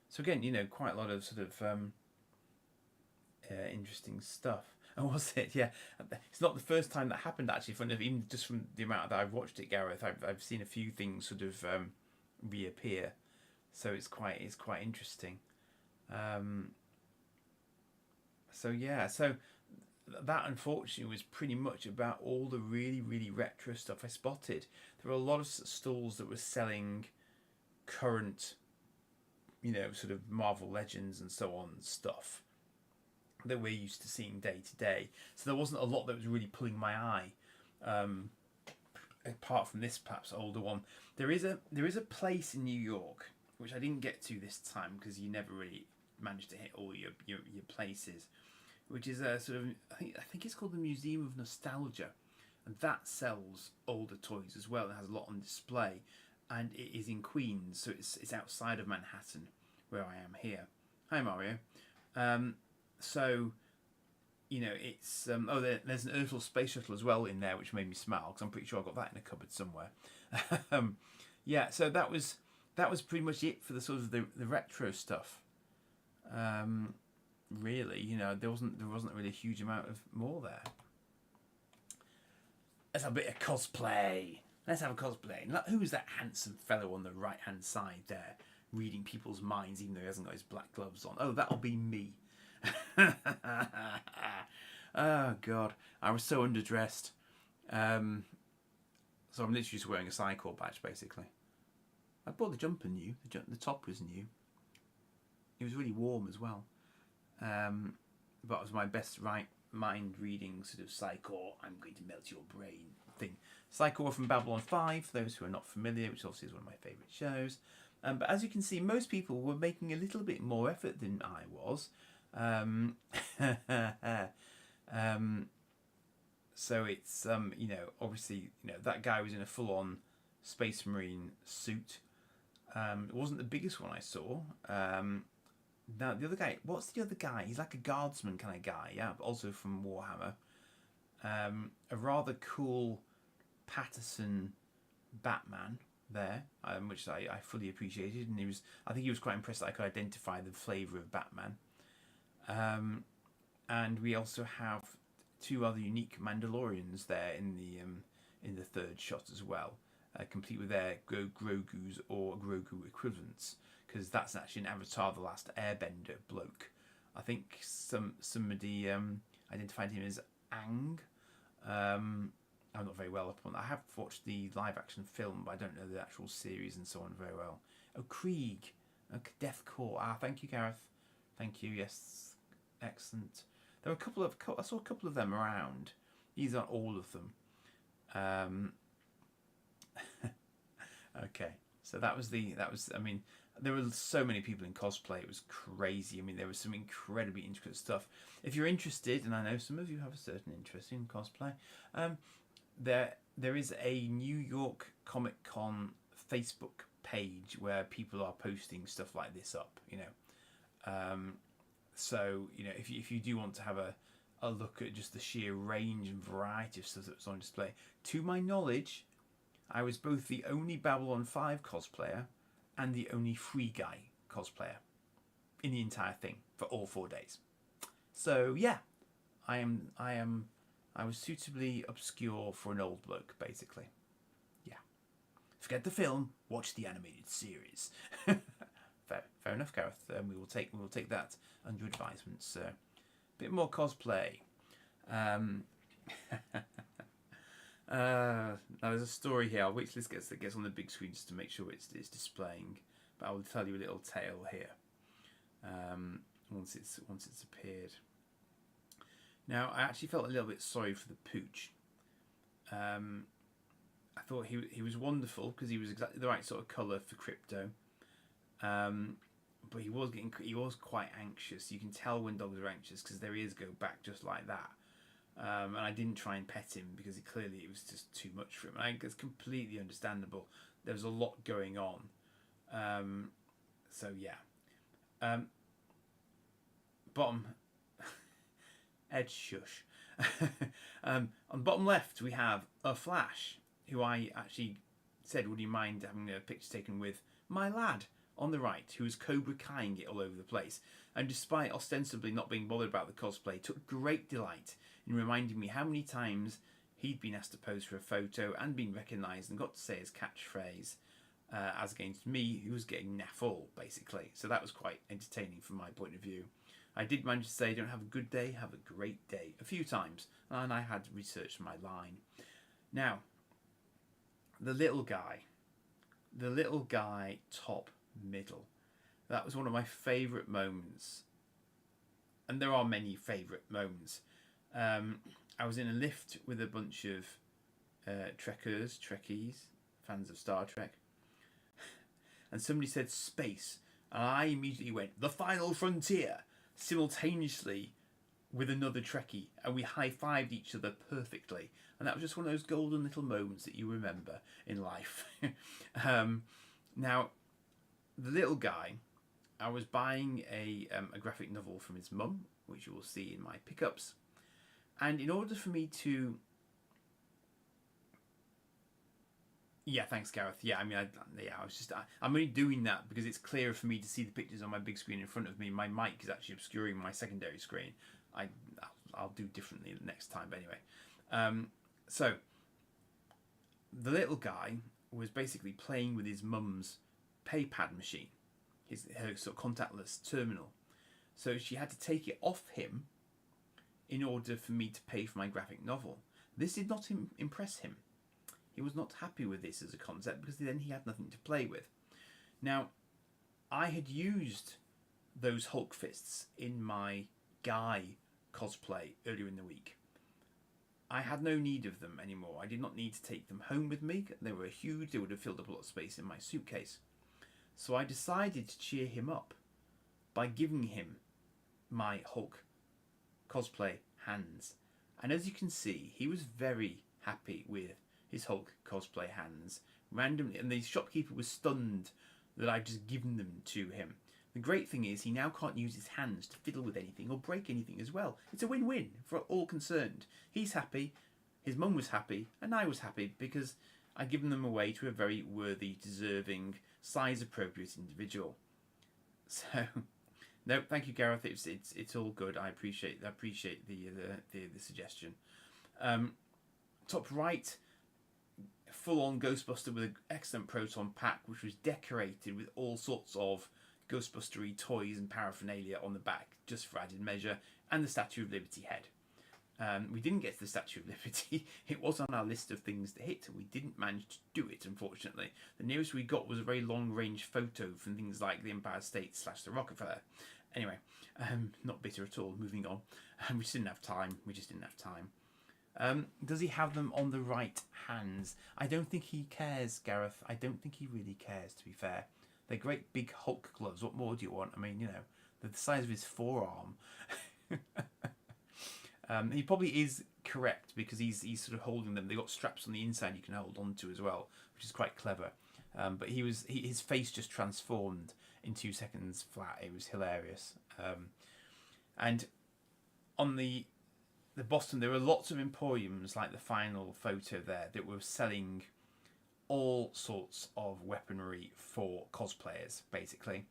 So again, quite a lot of sort of interesting stuff. And was it? Yeah, it's not the first time that happened actually. Even just from the amount that I've watched it, Gareth, I've seen a few things sort of reappear. So it's quite interesting. So yeah, so that unfortunately was pretty much about all the really, really retro stuff I spotted. There were a lot of stalls that were selling current, sort of Marvel Legends and so on stuff that we're used to seeing day to day. So there wasn't a lot that was really pulling my eye. Apart from this perhaps older one, there is a place in New York which I didn't get to this time because you never really managed to hit all your places, which is a sort of I think it's called the Museum of Nostalgia, and that sells older toys as well. It has a lot on display, and it is in Queens, so it's outside of Manhattan where I am here. Hi Mario. So it's there's an Earthel space shuttle as well in there, which made me smile because I'm pretty sure I got that in a cupboard somewhere. yeah, so that was pretty much it for the sort of the retro stuff. Really, you know, there wasn't really a huge amount of more there. Let's have a bit of cosplay. Let's have a cosplay. Who's that handsome fellow on the right hand side there, reading people's minds, even though he hasn't got his black gloves on? Oh, that'll be me. Oh God, I was so underdressed. So I'm literally just wearing a Psycho badge, basically. I bought the jumper new. The top was new. It was really warm as well. But it was my best mind reading sort of Psycho, I'm going to melt your brain thing. Psycho from Babylon 5, for those who are not familiar, which obviously is one of my favourite shows. But as you can see, most people were making a little bit more effort than I was. So it's, you know, obviously, you know, that guy was in a full-on Space Marine suit. It wasn't the biggest one I saw. Now, the other guy, what's the other guy? He's like a guardsman kind of guy, yeah, but also from Warhammer. A rather cool Patterson Batman there, which I fully appreciated, and I think he was quite impressed that I could identify the flavour of Batman. And we also have two other unique Mandalorians there in the third shot as well, complete with their Grogu's or Grogu equivalents, because that's actually an Avatar: The Last Airbender bloke. I think somebody identified him as Aang. I'm not very well up on that. I have watched the live action film, but I don't know the actual series and so on very well. Oh, Krieg. Death Core. Thank you, Gareth. Thank you. Yes, excellent. There were I saw a couple of them around. These aren't all of them. Okay, so that was. I mean, there were so many people in cosplay. It was crazy. I mean, there was some incredibly intricate stuff. If you're interested, and I know some of you have a certain interest in cosplay, there is a New York Comic Con Facebook page where people are posting stuff like this up. You know. So, you know, if you do want to have a look at just the sheer range and variety of stuff that was on display, to my knowledge, I was both the only Babylon 5 cosplayer and the only Free Guy cosplayer in the entire thing for all 4 days. So yeah, I was suitably obscure for an old bloke, basically. Yeah. Forget the film, watch the animated series. Fair enough, Gareth. We will take that under advisement, sir. Bit more cosplay. Now there's a story here. I'll wait till this gets on the big screen just to make sure it's displaying. But I will tell you a little tale here. Once it's appeared. Now I actually felt a little bit sorry for the pooch. I thought he was wonderful because he was exactly the right sort of colour for Crypto. But he was quite anxious. You can tell when dogs are anxious because their ears go back just like that. And I didn't try and pet him because it was just too much for him. And I think it's completely understandable. There was a lot going on. So yeah. Bottom. Ed shush. On bottom left we have a Flash, who I actually said, would you mind having a picture taken with my lad on the right, who was Cobra Kaiing it all over the place, and despite ostensibly not being bothered about the cosplay, took great delight in reminding me how many times he'd been asked to pose for a photo and been recognised and got to say his catchphrase, as against me, who was getting naff all, basically. So that was quite entertaining from my point of view. I did manage to say, don't have a good day, have a great day, a few times, and I had researched my line. Now, the little guy top middle. That was one of my favourite moments. And there are many favourite moments. I was in a lift with a bunch of Trekkies, fans of Star Trek. And somebody said space. And I immediately went, the final frontier, simultaneously with another Trekkie. And we high-fived each other perfectly. And that was just one of those golden little moments that you remember in life. Now, the little guy, I was buying a graphic novel from his mum, which you will see in my pickups. And in order for me to, Yeah, thanks, Gareth. Yeah, I mean, I'm only doing that because it's clearer for me to see the pictures on my big screen in front of me. My mic is actually obscuring my secondary screen. I'll do differently next time. But anyway, so the little guy was basically playing with his mum's paypad machine, her sort of contactless terminal. So she had to take it off him in order for me to pay for my graphic novel. This did not impress him. He was not happy with this as a concept because then he had nothing to play with. Now, I had used those Hulk fists in my Guy cosplay earlier in the week. I had no need of them anymore. I did not need to take them home with me. They were huge. They would have filled up a lot of space in my suitcase. So I decided to cheer him up by giving him my Hulk cosplay hands. And as you can see, he was very happy with his Hulk cosplay hands randomly, and the shopkeeper was stunned that I'd just given them to him. The great thing is he now can't use his hands to fiddle with anything or break anything as well. It's a win-win for all concerned. He's happy, his mum was happy, and I was happy because I'd given them away to a very worthy, deserving, size-appropriate individual. So, no, thank you, Gareth. It's all good. I appreciate the suggestion. Top right, full-on Ghostbuster with an excellent proton pack, which was decorated with all sorts of Ghostbustery toys and paraphernalia on the back, just for added measure, and the Statue of Liberty head. We didn't get to the Statue of Liberty. It was on our list of things to hit. We didn't manage to do it, unfortunately. The nearest we got was a very long-range photo from things like the Empire State / the Rockefeller. Anyway, not bitter at all. Moving on. We just didn't have time. Does he have them on the right hands? I don't think he cares, Gareth. I don't think he really cares, to be fair. They're great big Hulk gloves. What more do you want? I mean, they're the size of his forearm. He probably is correct because he's sort of holding them. They've got straps on the inside you can hold on to as well, which is quite clever. But his face just transformed in 2 seconds flat. It was hilarious. And on the bottom, there were lots of emporiums like the final photo there that were selling all sorts of weaponry for cosplayers, basically.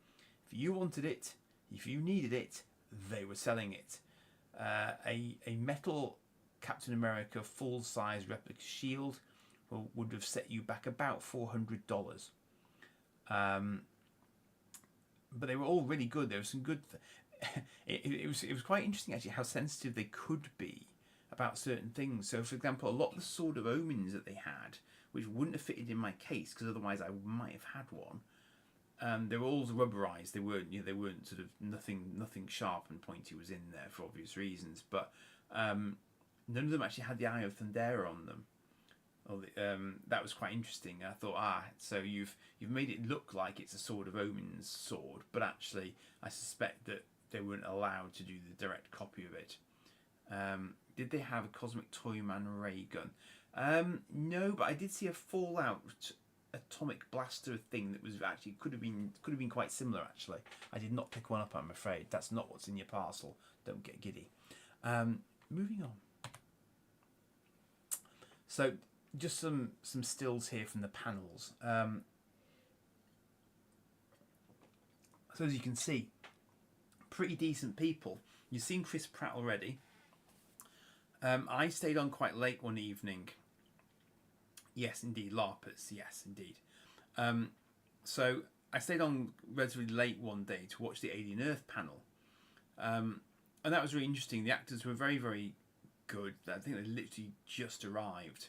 If you wanted it, if you needed it, they were selling it. A metal Captain America full-size replica shield would have set you back about $400. But they were all really good. There was some good... It was quite interesting, actually, how sensitive they could be about certain things. So, for example, a lot of the Sword of Omens that they had, which wouldn't have fitted in my case because otherwise I might have had one. They were all rubberized. They weren't sort of nothing sharp and pointy was in there for obvious reasons. But none of them actually had the Eye of Thundera on them. That was quite interesting. I thought, so you've made it look like it's a Sword of Omens sword, but actually I suspect that they weren't allowed to do the direct copy of it. Did they have a Cosmic Toyman ray gun? No, but I did see a Fallout atomic blaster thing that was actually could have been quite similar. Actually, I did not pick one up. I'm afraid that's not what's in your parcel. Don't get giddy. Moving on. So just some stills here from the panels. So as you can see, pretty decent people. You've seen Chris Pratt already. I stayed on quite late one evening. Yes, indeed, LARPers. Yes, indeed. So I stayed on relatively late one day to watch the Alien Earth panel. And that was really interesting. The actors were very, very good. I think they literally just arrived.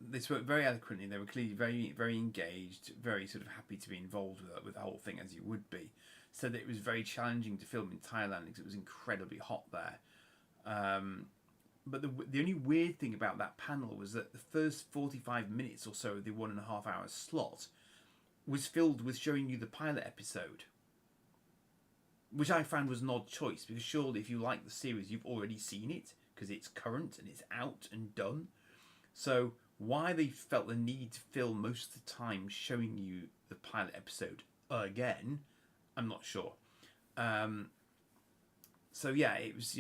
They spoke very eloquently. They were clearly very, very engaged, very sort of happy to be involved with the whole thing, as you would be. So that it was very challenging to film in Thailand because it was incredibly hot there. But the only weird thing about that panel was that the first 45 minutes or so of the 1.5 hour slot was filled with showing you the pilot episode, which I found was an odd choice because surely if you like the series you've already seen it because it's current and it's out and done. So why they felt the need to film most of the time showing you the pilot episode again, I'm not sure. So yeah, it was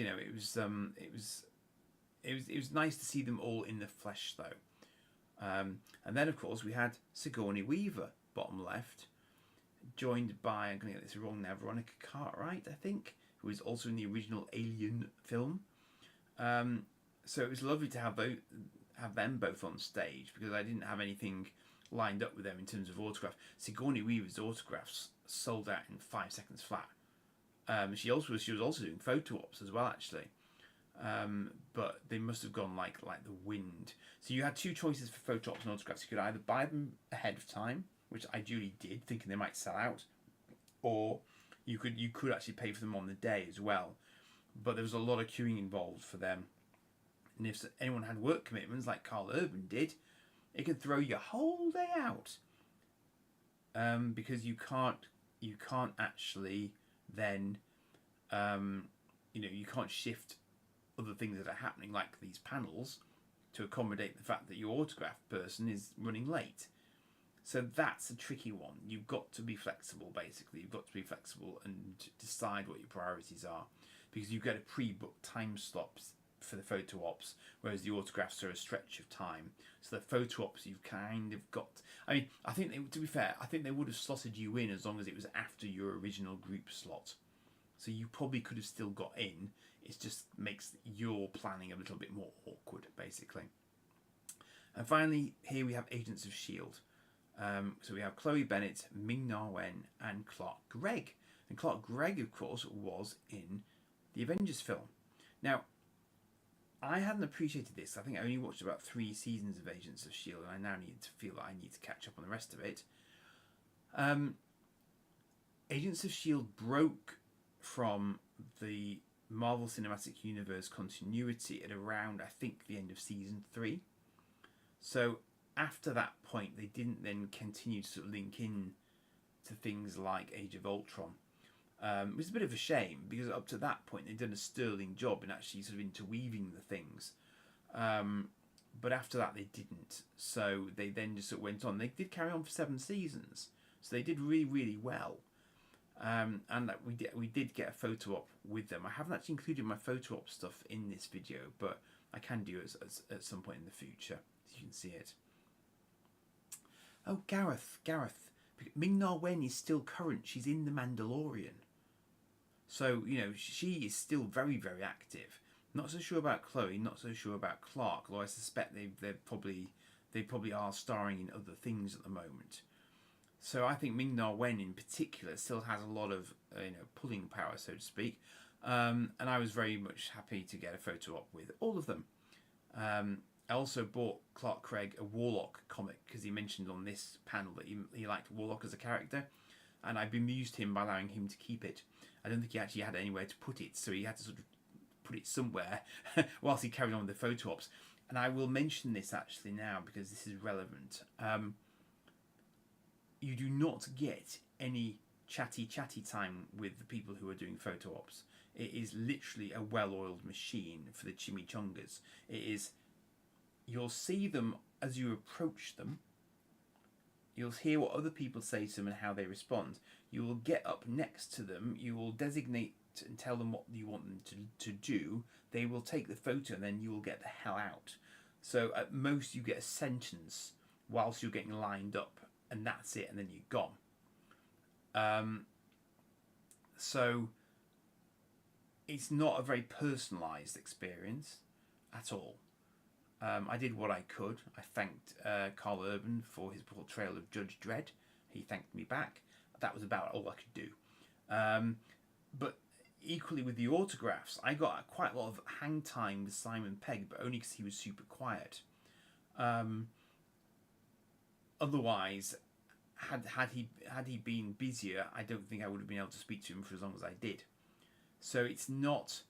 it was nice to see them all in the flesh though. And then, of course, we had Sigourney Weaver, bottom left, joined by, I'm going to get this wrong now, Veronica Cartwright, I think, who was also in the original Alien film. So it was lovely to have them both on stage, because I didn't have anything lined up with them in terms of autograph. Sigourney Weaver's autographs sold out in 5 seconds flat. She was also doing photo ops as well, actually. But they must have gone like the wind. So you had two choices for photo ops and autographs. You could either buy them ahead of time, which I duly did, thinking they might sell out, or you could actually pay for them on the day as well. But there was a lot of queuing involved for them. And if anyone had work commitments like Carl Urban did, it could throw your whole day out. Because you can't actually then, you can't shift other things that are happening, like these panels, to accommodate the fact that your autograph person is running late. So that's a tricky one. You've got to be flexible, basically. You've got to be flexible and decide what your priorities are, because you've got to pre-book time slots for the photo ops, whereas the autographs are a stretch of time. So the photo ops, you've kind of got... I mean, I think, to be fair, I think they would have slotted you in as long as it was after your original group slot. So you probably could have still got in. It just makes your planning a little bit more awkward, basically. And finally, here we have Agents of S.H.I.E.L.D. So we have Chloe Bennett, Ming-Na Wen, and Clark Gregg. And Clark Gregg, of course, was in the Avengers film. Now, I hadn't appreciated this. I think I only watched about 3 seasons of Agents of S.H.I.E.L.D. and I now feel that I need to catch up on the rest of it. Agents of S.H.I.E.L.D. broke from the Marvel Cinematic Universe continuity at around, I think, the end of season 3. So after that point, they didn't then continue to sort of link in to things like Age of Ultron. It was a bit of a shame, because up to that point they'd done a sterling job in actually sort of interweaving the things. But after that they didn't. So they then just sort of went on. They did carry on for 7 seasons. So they did really, really well. And that we did get a photo op with them. I haven't actually included my photo op stuff in this video, but I can do it at some point in the future, so you can see it. Oh, Gareth. Ming-Na Wen is still current. She's in The Mandalorian. So, she is still very, very active. Not so sure about Chloe, not so sure about Clark, although I suspect they probably are starring in other things at the moment. So I think Ming-Na Wen in particular still has a lot of pulling power, so to speak. And I was very much happy to get a photo op with all of them. I also bought Clark Gregg a Warlock comic, because he mentioned on this panel that he liked Warlock as a character, and I bemused him by allowing him to keep it. I don't think he actually had anywhere to put it, so he had to sort of put it somewhere whilst he carried on with the photo ops. And I will mention this actually now, because this is relevant. You do not get any chatty time with the people who are doing photo ops. It is literally a well-oiled machine for the chimichangas. It is... You'll see them as you approach them. You'll hear what other people say to them and how they respond. You will get up next to them. You will designate and tell them what you want them to do. They will take the photo, and then you will get the hell out. So at most you get a sentence whilst you're getting lined up, and that's it, and then you're gone. So it's not a very personalised experience at all. I did what I could. I thanked Carl Urban for his portrayal of Judge Dredd. He thanked me back. That was about all I could do. But equally with the autographs, I got quite a lot of hang time with Simon Pegg, but only because he was super quiet. Otherwise, had he been busier, I don't think I would have been able to speak to him for as long as I did. So it's not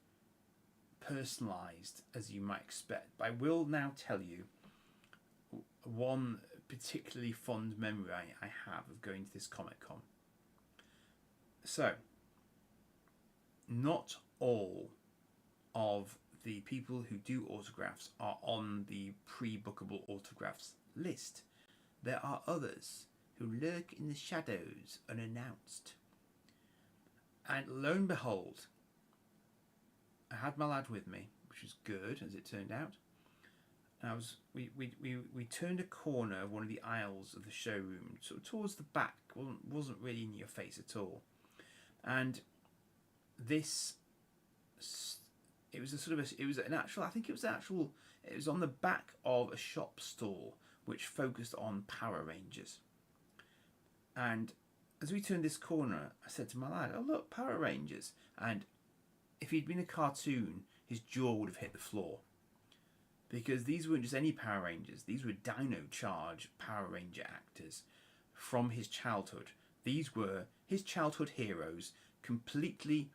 personalised as you might expect. But I will now tell you one particularly fond memory I have of going to this Comic-Con. So, not all of the people who do autographs are on the pre-bookable autographs list. There are others who lurk in the shadows unannounced. And lo and behold, I had my lad with me, which was good, as it turned out. And we turned a corner of one of the aisles of the showroom, sort of towards the back. wasn't really in your face at all. And this, it was a sort of it was an actual. I think it was actual. It was on the back of a shop stall which focused on Power Rangers. And as we turned this corner, I said to my lad, "Oh look, Power Rangers!" And if he'd been a cartoon, his jaw would have hit the floor. Because these weren't just any Power Rangers, these were Dino Charge Power Ranger actors from his childhood. These were his childhood heroes, completely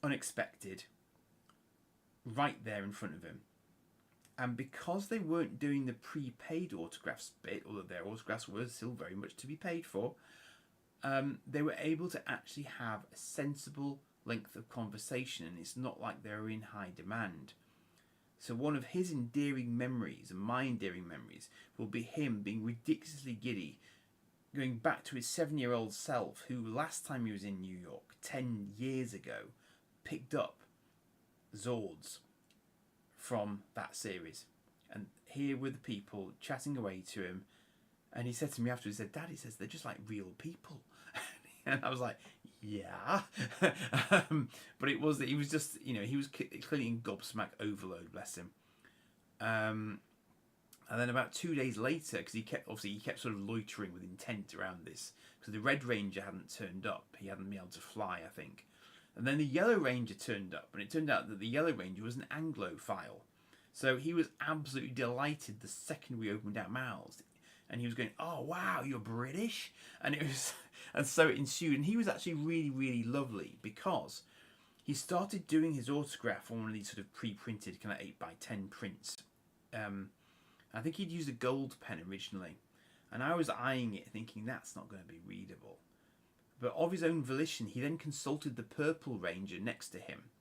unexpected, right there in front of him. And because they weren't doing the prepaid autographs bit, although their autographs were still very much to be paid for, they were able to actually have a sensible length of conversation, and it's not like they were in high demand. So one of his endearing memories, and my endearing memories, will be him being ridiculously giddy, going back to his 7-year-old self, who last time he was in New York, 10 years ago, picked up Zords from that series. And here were the people chatting away to him. And he said to me afterwards, he said, "Dad," he says, "they're just like real people." And I was like, yeah. But it was that he was just, he was clearly in gobsmack overload, bless him. And then about 2 days later, because he kept sort of loitering with intent around this, because the Red Ranger hadn't turned up. He hadn't been able to fly, I think. And then the Yellow Ranger turned up, and it turned out that the Yellow Ranger was an Anglophile. So he was absolutely delighted the second we opened our mouths. And he was going, "Oh wow, you're British?" And it was, and so it ensued. And he was actually really, really lovely, because he started doing his autograph on one of these sort of pre-printed kind of 8x10 prints. I think he'd used a gold pen originally, and I was eyeing it, thinking that's not going to be readable. But of his own volition, he then consulted the Purple Ranger next to him,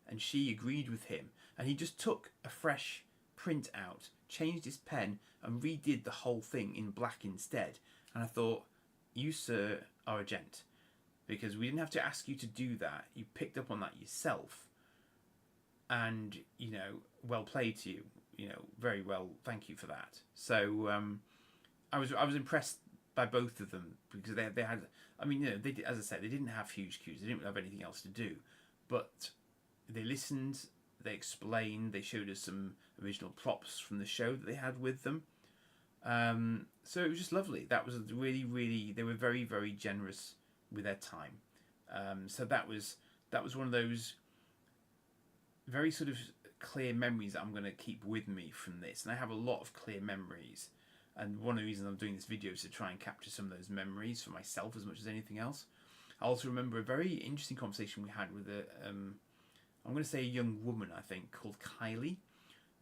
and she agreed with him. And he just took a fresh print out, changed his pen, and redid the whole thing in black instead. And I thought, you, sir, are a gent, because we didn't have to ask you to do that. You picked up on that yourself, and well played to you. Very well. Thank you for that. So I was impressed by both of them, because they had. I mean, they did, as I said, they didn't have huge queues. They didn't have anything else to do, but they listened. They explained. They showed us some original props from the show that they had with them. So it was just lovely. That was really, really. They were very, very generous with their time. So that was one of those very sort of clear memories that I'm going to keep with me from this. And I have a lot of clear memories. And one of the reasons I'm doing this video is to try and capture some of those memories for myself as much as anything else. I also remember a very interesting conversation we had with I'm going to say a young woman, I think, called Kylie.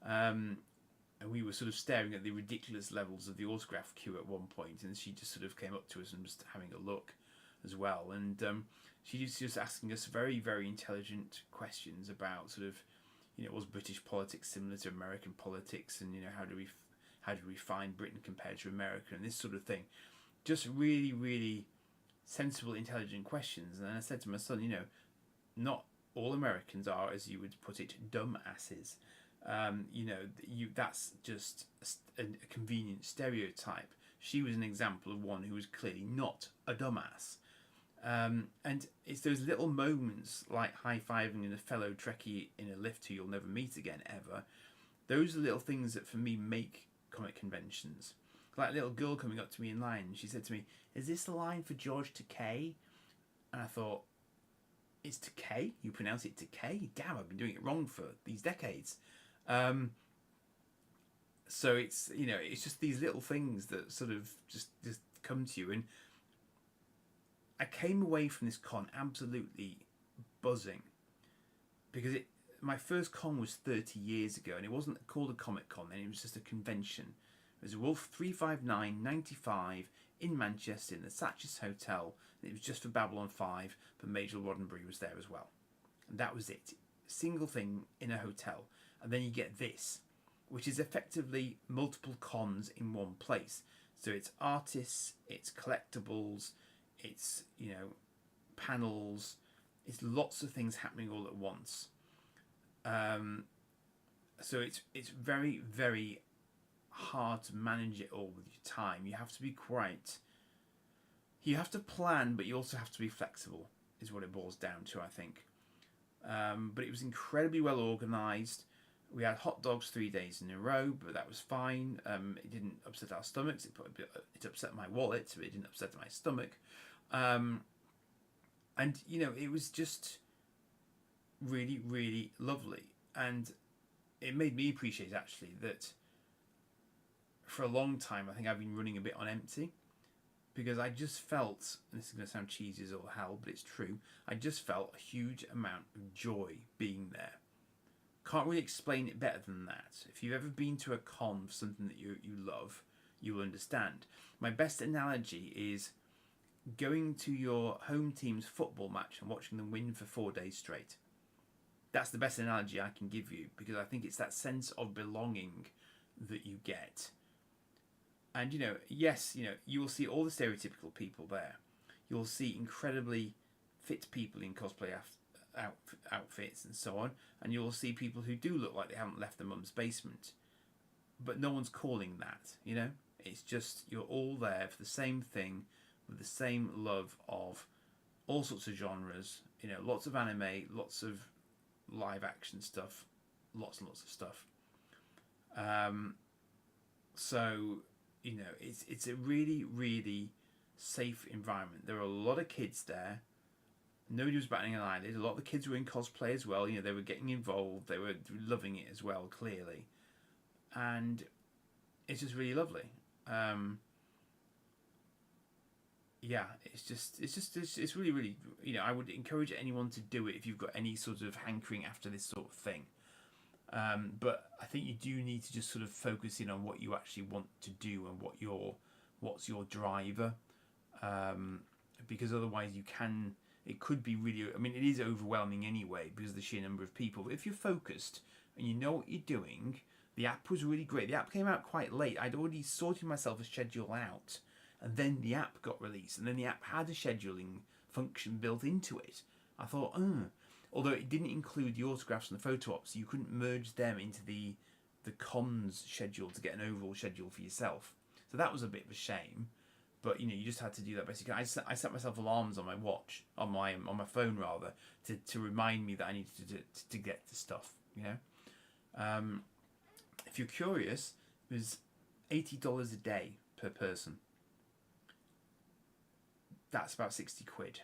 And we were sort of staring at the ridiculous levels of the autograph queue at one point, and she just sort of came up to us and was having a look as well. And she was just asking us very, very intelligent questions about sort of, was British politics similar to American politics, and how do we find Britain compared to America, and this sort of thing. Just really, really sensible, intelligent questions. And I said to my son, not all Americans are, as you would put it, dumb asses. That's just a convenient stereotype. She was an example of one who was clearly not a dumbass. And it's those little moments, like high-fiving a fellow Trekkie in a lift who you'll never meet again, ever. Those are little things that, for me, make comic conventions. Like a little girl coming up to me in line, and she said to me, "Is this the line for George Takei?" And I thought, it's Takei? You pronounce it Takei? Damn, I've been doing it wrong for these decades. So it's it's just these little things that sort of just come to you. And I came away from this con absolutely buzzing, because my first con was 30 years ago, and it wasn't called a Comic Con then, it was just a convention. It was a Wolf 359 95 in Manchester in the Thatcher's Hotel. It was just for Babylon 5, but Major Roddenberry was there as well. And that was it. Single thing in a hotel. And then you get this, which is effectively multiple cons in one place. So it's artists, it's collectables, it's, panels, it's lots of things happening all at once. So it's very, very hard to manage it all with your time. You have to be quite. You have to plan, but you also have to be flexible. Is what it boils down to, I think. But it was incredibly well organised. We had hot dogs 3 days in a row, but that was fine. It didn't upset our stomachs. It upset my wallet, but it didn't upset my stomach. And you know, it was just really, really lovely, and it made me appreciate actually that for a long time I think I've been running a bit on empty, because I just felt, and this is going to sound cheesy as all hell, but it's true, I just felt a huge amount of joy being there. Can't really explain it better than that. If you've ever been to a con for something that you love, you will understand. My best analogy is going to your home team's football match and watching them win for 4 days straight. That's the best analogy I can give you, because I think it's that sense of belonging that you get. And, you know, yes, you know, you will see all the stereotypical people there. You'll see incredibly fit people in cosplay outfits and so on. And you'll see people who do look like they haven't left their mum's basement. But no one's calling that, you know? It's just, you're all there for the same thing, with the same love of all sorts of genres. You know, lots of anime, lots of live action stuff, lots and lots of stuff. So, you know, it's a really, really safe environment. There are a lot of kids there. Nobody was batting an eyelid. A lot of the kids were in cosplay as well. You know, they were getting involved. They were loving it as well, clearly. And it's just really lovely. Yeah, it's really, really, you know, I would encourage anyone to do it if you've got any sort of hankering after this sort of thing. But I think you do need to just sort of focus in on what you actually want to do and what's your driver, because otherwise it could be really, I mean, it is overwhelming anyway because of the sheer number of people. But if you're focused and you know what you're doing, the app was really great. The app came out quite late. I'd already sorted myself a schedule out, and then the app got released, and then the app had a scheduling function built into it. I thought, although it didn't include the autographs and the photo ops, so you couldn't merge them into the cons schedule to get an overall schedule for yourself. So that was a bit of a shame. But you know, you just had to do that basically. I set myself alarms on my watch, on my phone rather, to remind me that I needed to get to stuff. You know, if you're curious, it was $80 a day per person. That's about 60 quid.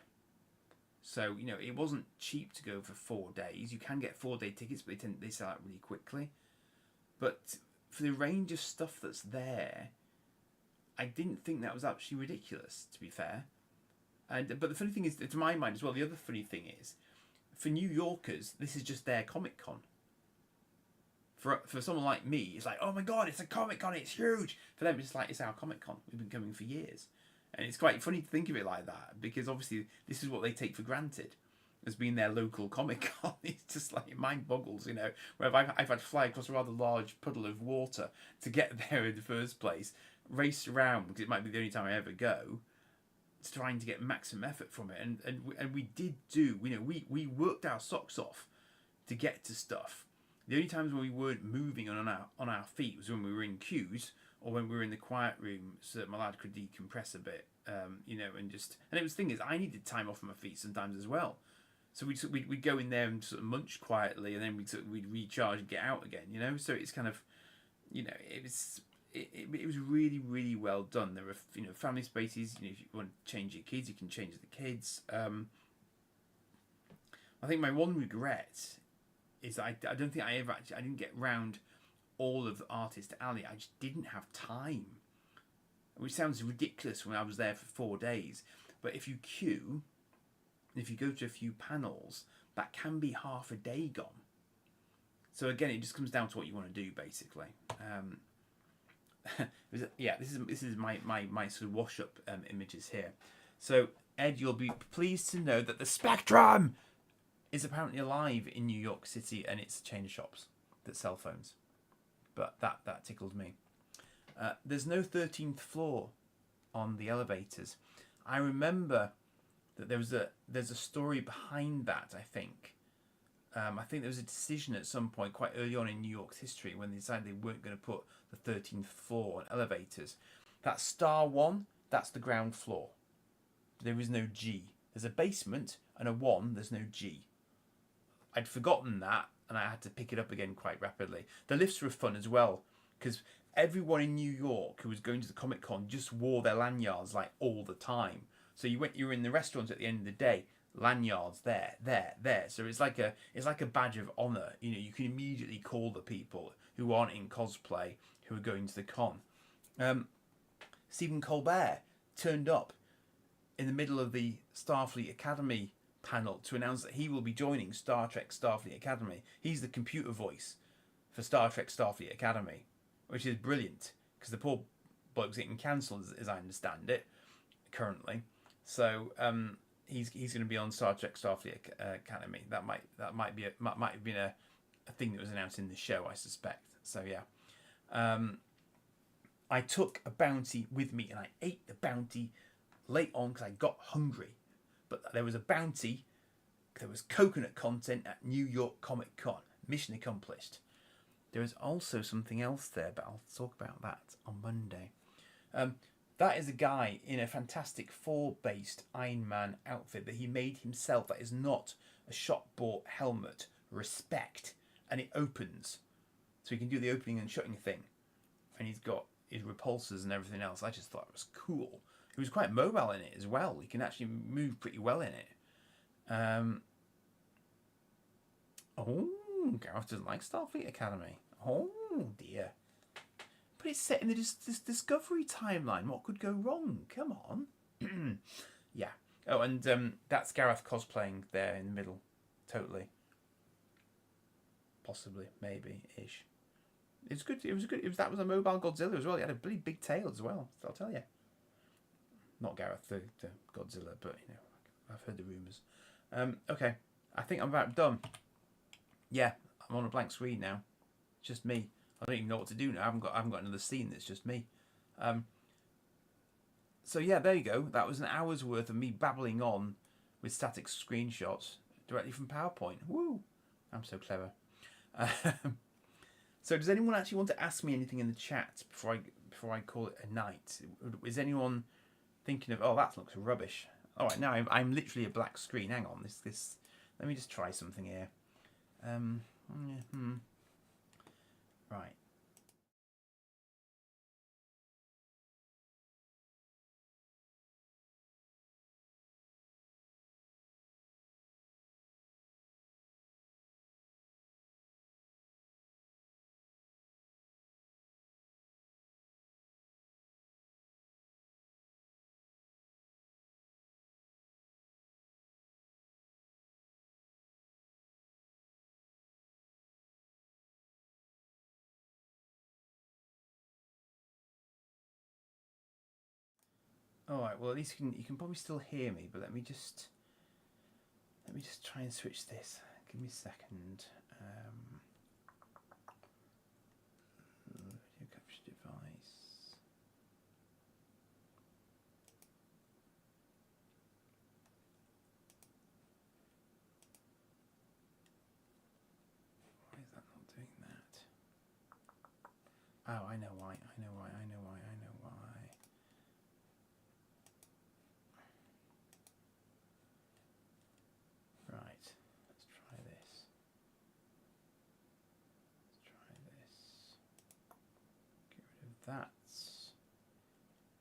So you know, it wasn't cheap to go for 4 days. You can get 4-day tickets, but they sell out really quickly. But for the range of stuff that's there, I didn't think that was actually ridiculous, to be fair. But the funny thing is, to my mind as well, the other funny thing is, for New Yorkers, this is just their Comic Con. For someone like me, it's like, oh my god, it's a Comic Con, it's huge. For them, it's like, it's our Comic Con. We've been coming for years. And it's quite funny to think of it like that, because obviously this is what they take for granted as being their local Comic Con. It's just like, it mind boggles, you know. Where I've had to fly across a rather large puddle of water to get there in the first place, race around because it might be the only time I ever go, trying to get maximum effort from it, and we did do, you know, we worked our socks off to get to stuff. The only times when we weren't moving on our feet was when we were in queues or when we were in the quiet room, so that my lad could decompress a bit, you know, and it was the thing is, I needed time off my feet sometimes as well. So we'd go in there and sort of munch quietly, and then we'd recharge and get out again, you know. So it's kind of, you know, it was really, really well done. There were, you know, family spaces. You know, if you want to change your kids, you can change the kids. I think my one regret is I don't think I didn't get round all of the Artist Alley. I just didn't have time, which sounds ridiculous when I was there for 4 days. But if you queue, if you go to a few panels, that can be half a day gone. So again, it just comes down to what you want to do, basically. Yeah, this is my sort of wash up images here. So Ed, you'll be pleased to know that the Spectrum is apparently alive in New York City, and it's a chain of shops that sell phones. But that tickled me. There's no 13th floor on the elevators. I remember that there's a story behind that, I think. I think there was a decision at some point quite early on in New York's history when they decided they weren't going to put the 13th floor on elevators. That star one, that's the ground floor. There is no G. There's a basement and a 1, there's no G. I'd forgotten that and I had to pick it up again quite rapidly. The lifts were fun as well because everyone in New York who was going to the Comic Con just wore their lanyards like all the time. So you were in the restaurants at the end of the day, lanyards there. So it's like a badge of honor. You know, you can immediately call the people who aren't in cosplay who are going to the con. Stephen Colbert turned up in the middle of the Starfleet Academy panel to announce that he will be joining Star Trek Starfleet Academy. He's the computer voice for Star Trek Starfleet Academy, which is brilliant because the poor bloke's getting cancelled, as I understand it, currently. So he's going to be on Star Trek Starfleet Academy. That might have been a thing that was announced in the show, I suspect. So yeah, I took a bounty with me and I ate the bounty late on because I got hungry. But there was a bounty. There was coconut content at New York Comic Con. Mission accomplished. There is also something else there, but I'll talk about that on Monday. That is a guy in a Fantastic Four-based Iron Man outfit that he made himself. That is not a shop-bought helmet. Respect. And it opens. So he can do the opening and shutting thing. And he's got his repulsors and everything else. I just thought it was cool. He was quite mobile in it as well. He can actually move pretty well in it. Gareth doesn't like Starfleet Academy. Oh dear. But it's set in this Discovery timeline. What could go wrong? Come on. Yeah. Oh, and that's Gareth cosplaying there in the middle. Totally. Possibly. Maybe-ish. It's good. It was good. That was a mobile Godzilla as well. He had a really big tail as well. I'll tell you. Not Gareth, the Godzilla, but you know, I've heard the rumours. Okay, I think I'm about done. Yeah, I'm on a blank screen now. It's just me. I don't even know what to do now. I haven't got another scene. That's just me. So yeah, there you go. That was an hour's worth of me babbling on with static screenshots directly from PowerPoint. Woo! I'm so clever. So does anyone actually want to ask me anything in the chat before I call it a night? Is anyone thinking of, oh, that looks rubbish? All right, now I'm literally a black screen. Hang on, this. Let me just try something here. Right. All right. Well, at least you can probably still hear me, but let me just try and switch this. Give me a second. Video capture device. Why is that not doing that? Oh, I know why. Right. Let's try this. Get rid of that.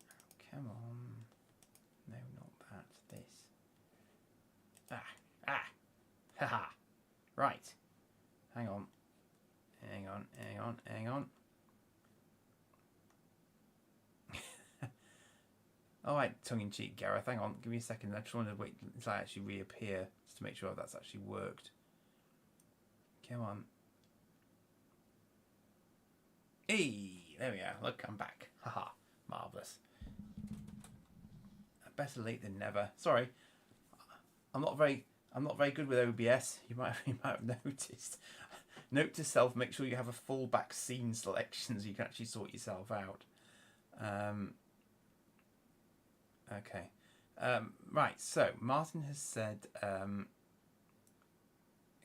Oh, come on. No, not that. This. Haha. Right. Hang on. Alright, tongue-in-cheek, Gareth. Hang on. Give me a second. I just want to wait until I actually reappear just to make sure that's actually worked. Come on. Hey! There we are. Look, I'm back. Haha. Marvellous. Better late than never. Sorry. I'm not very good with OBS. You might have noticed. Note to self: make sure you have a fallback scene selection so you can actually sort yourself out. Okay. Right. So Martin has said,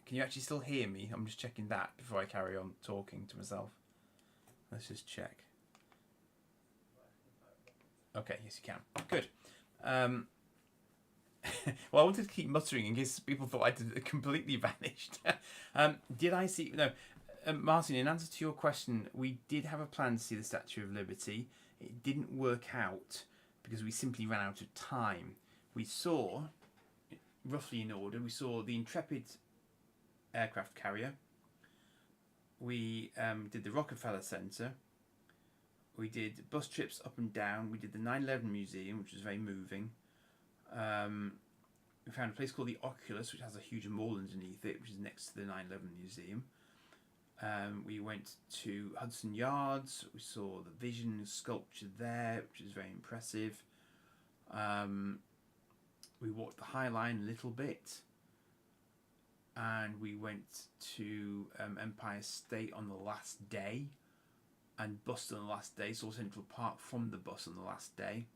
Can you actually still hear me? I'm just checking that before I carry on talking to myself. Let's just check. Okay, yes you can. Good. Well, I wanted to keep muttering in case people thought I'd completely vanished. Did I see... No, Martin, in answer to your question, we did have a plan to see the Statue of Liberty. It didn't work out because we simply ran out of time. We saw, roughly in order, we saw the Intrepid aircraft carrier. We did the Rockefeller Center. We did bus trips up and down. We did the 9/11 Museum, which was very moving. We found a place called the Oculus, which has a huge mall underneath it, which is next to the 9/11 Museum. We went to Hudson Yards. We saw the Vision sculpture there, which is very impressive. We walked the High Line a little bit. And we went to Empire State on the last day. And bussed on the last day. Saw Central Park from the bus on the last day.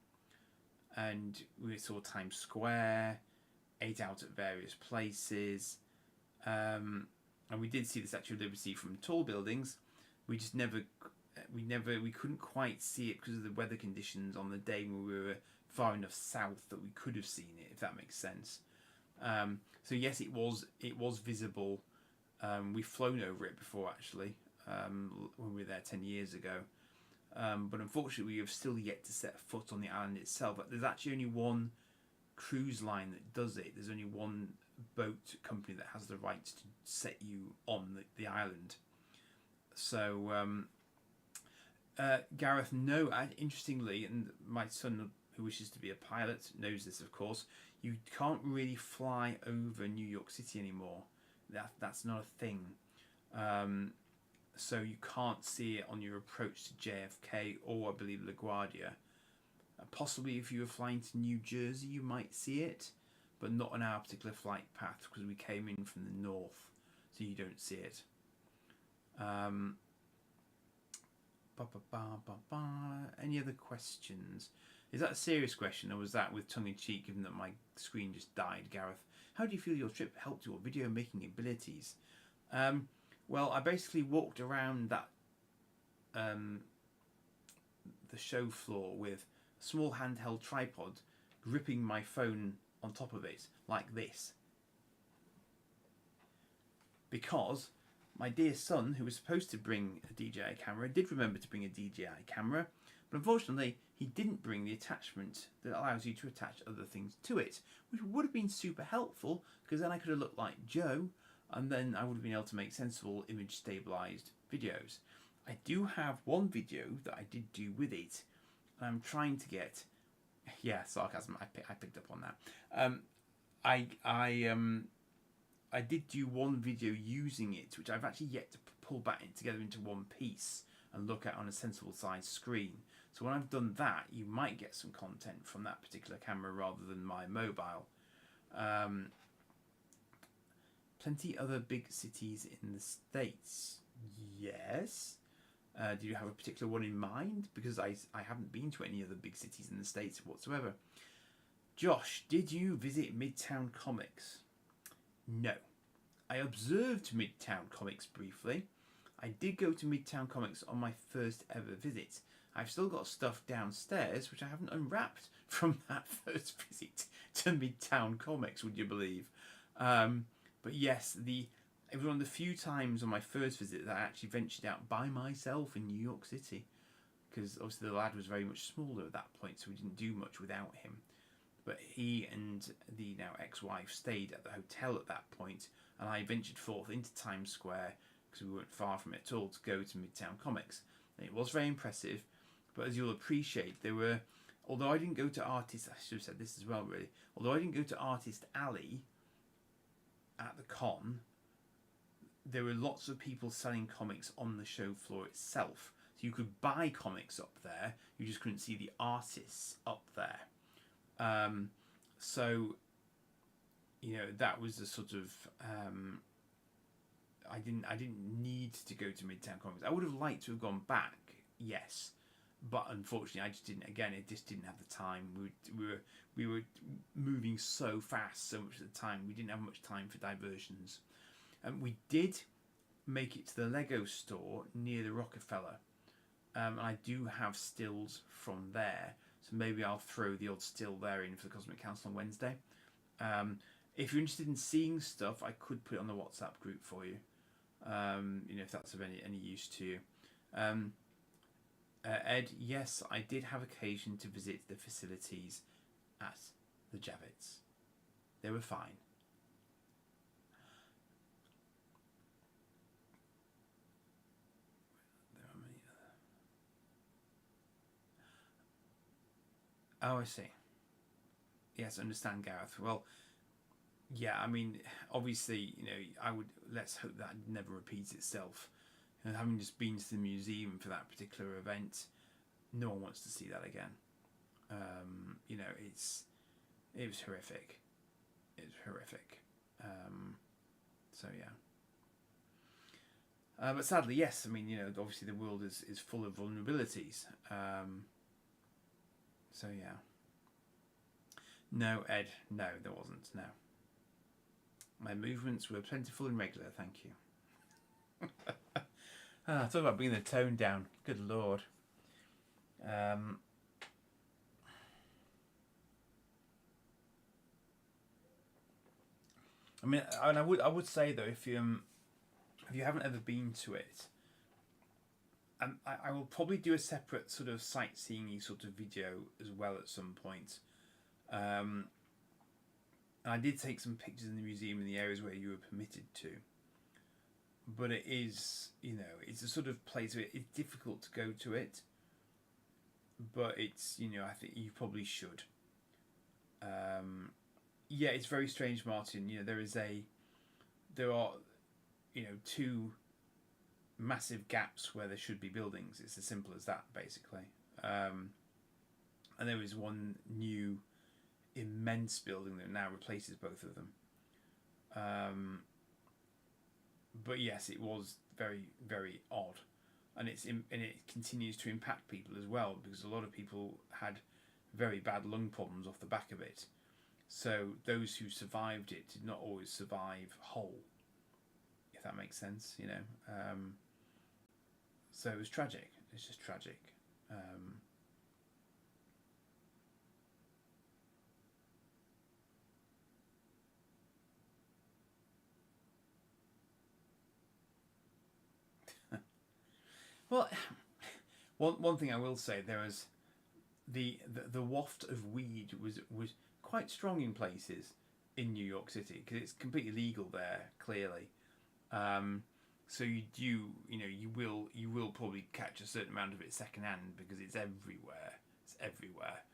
And we saw Times Square. Ate out at various places. And we did see the Statue of Liberty from tall buildings. We couldn't quite see it because of the weather conditions on the day when we were far enough south that we could have seen it, if that makes sense. So yes, it was visible. We've flown over it before actually, when we were there 10 years ago. But unfortunately, we have still yet to set foot on the island itself. There's actually only one cruise line that does it. There's only one boat company that has the right to set you on the island. So, Gareth, no, interestingly, and my son, who wishes to be a pilot, knows this, of course, you can't really fly over New York City anymore. That's not a thing. So you can't see it on your approach to JFK or, I believe, LaGuardia. Possibly if you were flying to New Jersey, you might see it, but not on our particular flight path because we came in from the north, so you don't see it. Any other questions? Is that a serious question, or was that with tongue-in-cheek, given that my screen just died, Gareth? How do you feel your trip helped your video-making abilities? Well, I basically walked around that the show floor with a small handheld tripod, gripping my phone on top of it, like this. Because my dear son, who was supposed to bring a DJI camera, did remember to bring a DJI camera, but unfortunately he didn't bring the attachment that allows you to attach other things to it, which would have been super helpful, because then I could have looked like Joe, and then I would have been able to make sensible image stabilized videos. I do have one video that I did do with it, and I'm trying to get... Yeah, sarcasm, I picked up on that. I did do one video using it, which I've actually yet to pull back together into one piece and look at on a sensible size screen. So when I've done that, you might get some content from that particular camera rather than my mobile. Plenty other big cities in the States. Yes. Do you have a particular one in mind? Because I haven't been to any other big cities in the States whatsoever. Josh, did you visit Midtown Comics? No. I observed Midtown Comics briefly. I did go to Midtown Comics on my first ever visit. I've still got stuff downstairs which I haven't unwrapped from that first visit to Midtown Comics, would you believe? But yes, it was one of the few times on my first visit that I actually ventured out by myself in New York City. Because obviously the lad was very much smaller at that point, so we didn't do much without him. But he and the now ex-wife stayed at the hotel at that point, and I ventured forth into Times Square, because we weren't far from it at all, to go to Midtown Comics. And it was very impressive, but as you'll appreciate, there were... Although I didn't go to Artist... I should have said this as well, really. Although I didn't go to Artist Alley at the con, there were lots of people selling comics on the show floor itself. So you could buy comics up there, you just couldn't see the artists up there. So, you know, that was a sort of... I didn't need to go to Midtown Comics. I would have liked to have gone back, yes. But unfortunately, I just didn't. Again, it just didn't have the time. We were moving so fast, so much at the time. We didn't have much time for diversions. And we did make it to the Lego store near the Rockefeller. And I do have stills from there. So maybe I'll throw the odd still there in for the Cosmic Council on Wednesday. If you're interested in seeing stuff, I could put it on the WhatsApp group for you. If that's of any use to you. Ed, yes, I did have occasion to visit the facilities at the Javits. They were fine. Oh, I see. Yes, I understand, Gareth. Well, yeah, I mean, obviously, let's hope that never repeats itself. And having just been to the museum for that particular event, no one wants to see that again. It was horrific. It was horrific. So yeah. But sadly, yes. I mean, obviously the world is full of vulnerabilities. So yeah. No, Ed. No, there wasn't. No. My movements were plentiful and regular. Thank you. Talk about bringing the tone down. Good Lord. I mean, and I would say though, if you haven't ever been to it, I will probably do a separate sort of sightseeing sort of video as well at some point. And I did take some pictures in the museum in the areas where you were permitted to. But it is, it's a sort of place where it's difficult to go to it. But it's, I think you probably should. Yeah, it's very strange, Martin. There are, two massive gaps where there should be buildings. It's as simple as that, basically. And there is one new immense building that now replaces both of them. But yes, it was very, very odd, and it continues to impact people as well, because a lot of people had very bad lung problems off the back of it. So those who survived it did not always survive whole, if that makes sense, So it was tragic. It's just tragic. Well, one thing I will say, there was the waft of weed was quite strong in places in New York City, because it's completely legal there, clearly. So you will probably catch a certain amount of it secondhand, because it's everywhere. It's everywhere.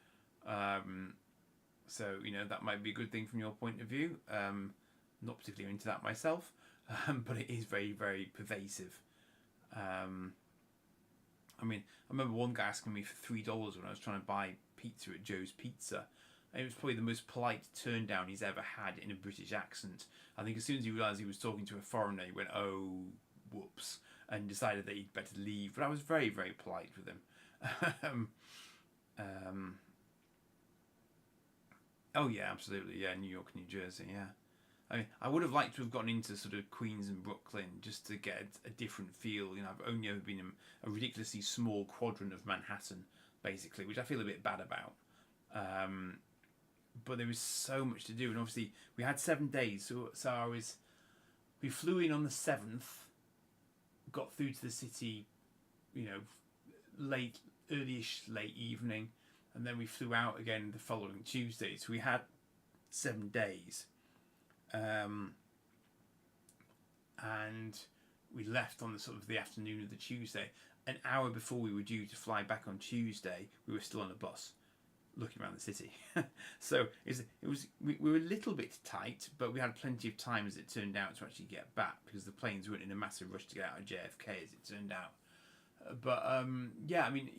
So that might be a good thing from your point of view. Not particularly into that myself, but it is very, very pervasive. I mean, I remember one guy asking me for $3 when I was trying to buy pizza at Joe's Pizza. And it was probably the most polite turn down he's ever had in a British accent. I think as soon as he realised he was talking to a foreigner, he went, "Oh, whoops," and decided that he'd better leave. But I was very, very polite with him. Oh yeah, absolutely. Yeah, New York, New Jersey. Yeah. I mean, I would have liked to have gotten into sort of Queens and Brooklyn just to get a different feel. I've only ever been in a ridiculously small quadrant of Manhattan, basically, which I feel a bit bad about. But there was so much to do, and obviously we had 7 days. So we flew in on the 7th, got through to the city, late evening, and then we flew out again the following Tuesday. So we had 7 days. And we left on the afternoon of the Tuesday. An hour before we were due to fly back on Tuesday, we were still on a bus looking around the city. So we were a little bit tight, but we had plenty of time, as it turned out, to actually get back, because the planes weren't in a massive rush to get out of JFK, as it turned out. But yeah, I mean,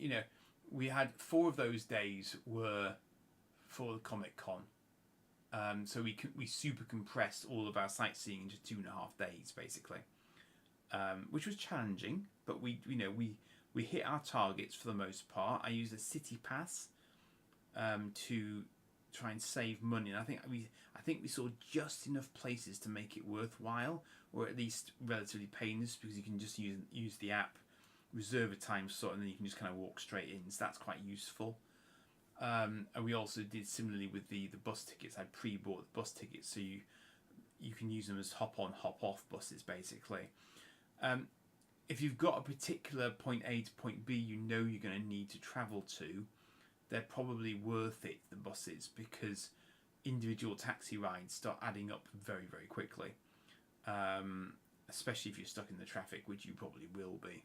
we had 4 of those days were for the Comic Con. So we super compressed all of our sightseeing into 2.5 days, basically, which was challenging, but we hit our targets for the most part. I used a city pass to try and save money. And I think we saw just enough places to make it worthwhile, or at least relatively painless, because you can just use the app, reserve a time slot, and then you can just kind of walk straight in. So that's quite useful. And we also did similarly with the bus tickets. I pre-bought the bus tickets, so you can use them as hop-on, hop-off buses, basically. If you've got a particular point A to point B you know you're going to need to travel to, they're probably worth it, the buses, because individual taxi rides start adding up very, very quickly. Especially if you're stuck in the traffic, which you probably will be.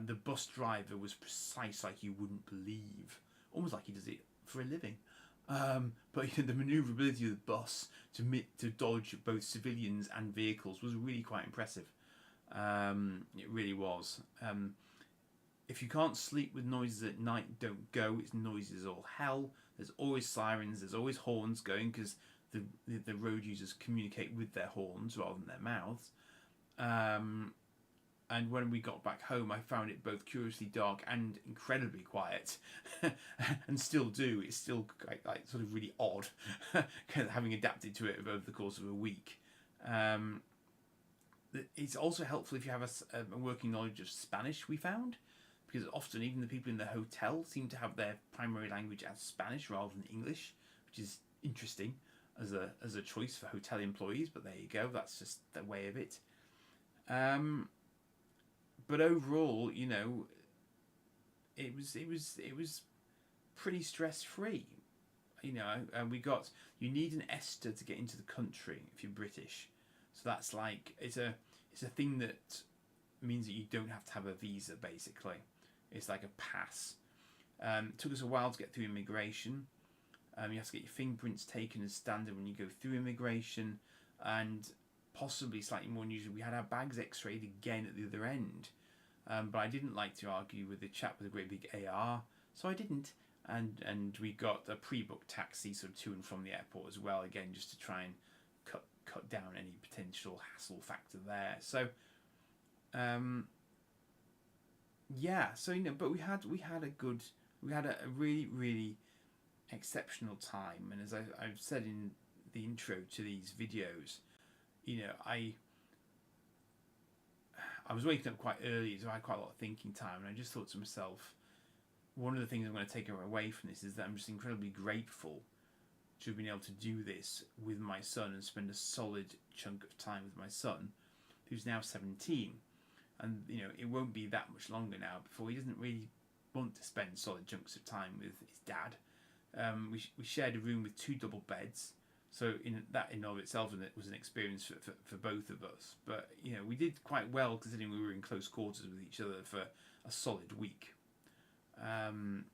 The bus driver was precise like you wouldn't believe. Almost like he does it for a living. But the manoeuvrability of the bus to dodge both civilians and vehicles was really quite impressive. It really was. If you can't sleep with noises at night, don't go. It's noisy as all hell. There's always sirens. There's always horns going, because the road users communicate with their horns rather than their mouths. And when we got back home, I found it both curiously dark and incredibly quiet, and still do. It's still like sort of really odd, kind of having adapted to it over the course of a week. It's also helpful if you have a working knowledge of Spanish, we found, because often even the people in the hotel seem to have their primary language as Spanish rather than English, which is interesting as a choice for hotel employees. But there you go, that's just the way of it. But overall, it was pretty stress free. And you need an ESTA to get into the country if you're British. So that's like it's a thing that means that you don't have to have a visa. Basically, it's like a pass. It took us a while to get through immigration. You have to get your fingerprints taken as standard when you go through immigration, and possibly slightly more unusual, we had our bags x-rayed again at the other end. But I didn't like to argue with the chap with a great big AR, so I didn't. And we got a pre-booked taxi sort of to and from the airport as well, again just to try and cut down any potential hassle factor there. So but we had a really, really exceptional time. And as I've said in the intro to these videos, I was waking up quite early, so I had quite a lot of thinking time, and I just thought to myself, one of the things I'm going to take away from this is that I'm just incredibly grateful to have been able to do this with my son and spend a solid chunk of time with my son, who's now 17. And it won't be that much longer now before he doesn't really want to spend solid chunks of time with his dad. We shared a room with 2 double beds, so in and of itself was an experience for both of us. But we did quite well considering we were in close quarters with each other for a solid week. But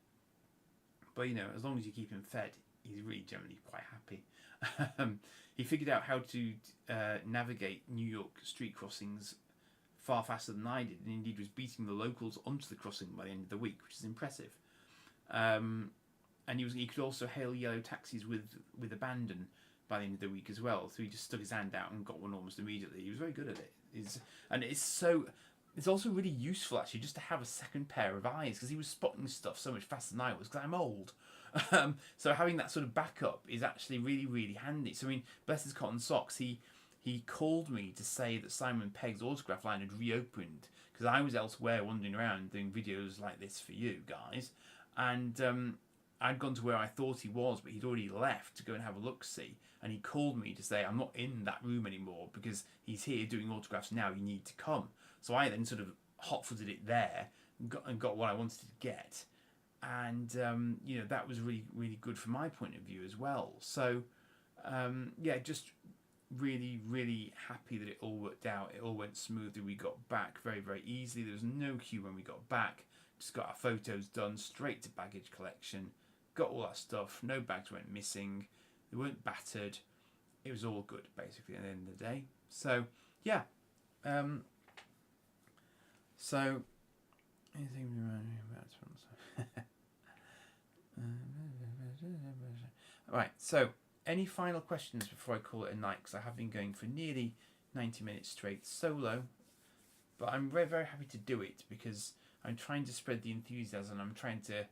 as long as you keep him fed, he's really generally quite happy. He figured out how to navigate New York street crossings far faster than I did, and indeed was beating the locals onto the crossing by the end of the week, which is impressive. And he could also hail yellow taxis with abandon by the end of the week as well. So he just stuck his hand out and got one almost immediately. He was very good at it. It's also really useful actually just to have a second pair of eyes, because he was spotting stuff so much faster than I was, because I'm old. So having that sort of backup is actually really, really handy. So bless his cotton socks, he called me to say that Simon Pegg's autograph line had reopened, because I was elsewhere wandering around doing videos like this for you guys, and I'd gone to where I thought he was, but he'd already left to go and have a look-see, and he called me to say, I'm not in that room anymore because he's here doing autographs now, you need to come. So I then sort of hot-footed it there and got what I wanted to get, and that was really, really good from my point of view as well. So just really, really happy that it all worked out. It all went smoothly. We got back very, very easily. There was no queue when we got back. Just got our photos done, straight to baggage collection. Got all that stuff. No bags went missing. They weren't battered. It was all good, basically, at the end of the day. So, yeah. Anything about Right, so any final questions before I call it a night? Because I have been going for nearly 90 minutes straight solo, but I'm very, very happy to do it because I'm trying to spread the enthusiasm. I'm trying to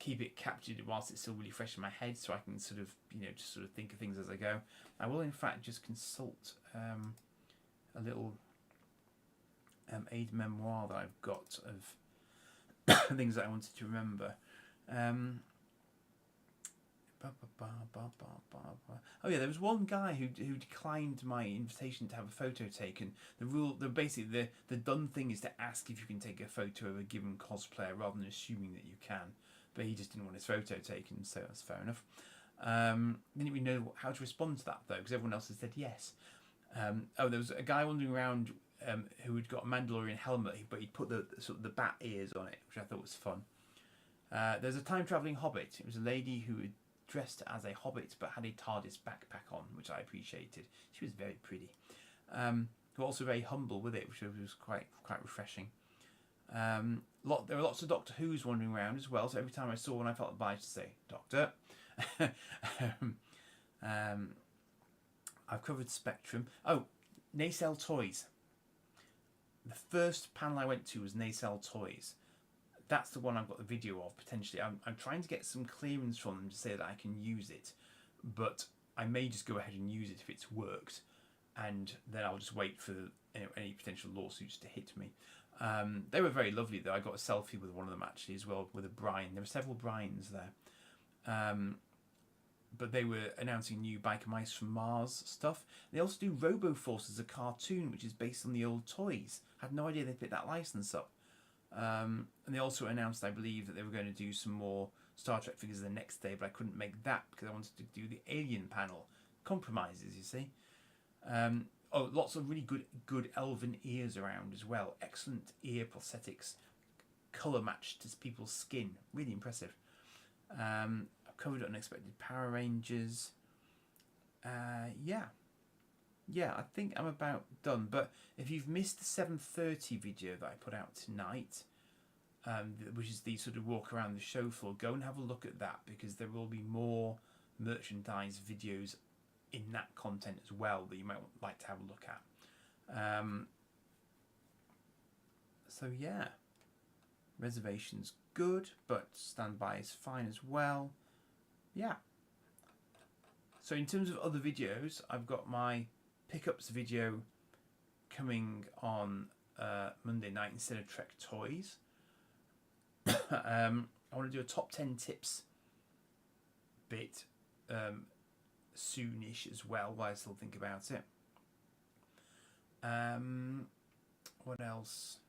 keep it captured whilst it's still really fresh in my head, so I can sort of, you know, just sort of think of things as I go. I will in fact just consult a little aid memoir that I've got of things that I wanted to remember. Oh yeah, there was one guy who declined my invitation to have a photo taken. Basically the done thing is to ask if you can take a photo of a given cosplayer rather than assuming that you can. But he just didn't want his photo taken, so that's fair enough. Didn't really know how to respond to that though, because everyone else had said yes. There was a guy wandering around who had got a Mandalorian helmet, but he'd put the sort of the bat ears on it, which I thought was fun. There's a time travelling hobbit. It was a lady who had dressed as a hobbit but had a TARDIS backpack on, which I appreciated. She was very pretty. But also very humble with it, which was quite refreshing. There were lots of Doctor Who's wandering around as well, so every time I saw one I felt obliged to say, Doctor. I've covered Spectrum. Oh, Nacelle Toys. The first panel I went to was Nacelle Toys. That's the one I've got the video of, potentially. I'm trying to get some clearance from them to say that I can use it, but I may just go ahead and use it if it's worked, and then I'll just wait for any potential lawsuits to hit me. They were very lovely though. I got a selfie with one of them actually as well, with a Brian. There were several Brians there. But they were announcing new Biker Mice from Mars stuff. They also do RoboForce as a cartoon, which is based on the old toys. I had no idea they'd picked that license up. And they also announced, I believe, that they were going to do some more Star Trek figures the next day, but I couldn't make that because I wanted to do the Alien panel. Compromises, you see. Lots of really good elven ears around as well. Excellent ear prosthetics, colour matched to people's skin. Really impressive. I've covered Unexpected Power Rangers. Yeah, I think I'm about done. But if you've missed the 7:30 video that I put out tonight, which is the sort of walk around the show floor, go and have a look at that, because there will be more merchandise videos in that content as well that you might like to have a look at. So yeah, reservations good, but standby is fine as well. Yeah. So in terms of other videos, I've got my pickups video coming on Monday night instead of Trek Toys. I want to do a top 10 tips bit soonish as well, while I still think about it. What else?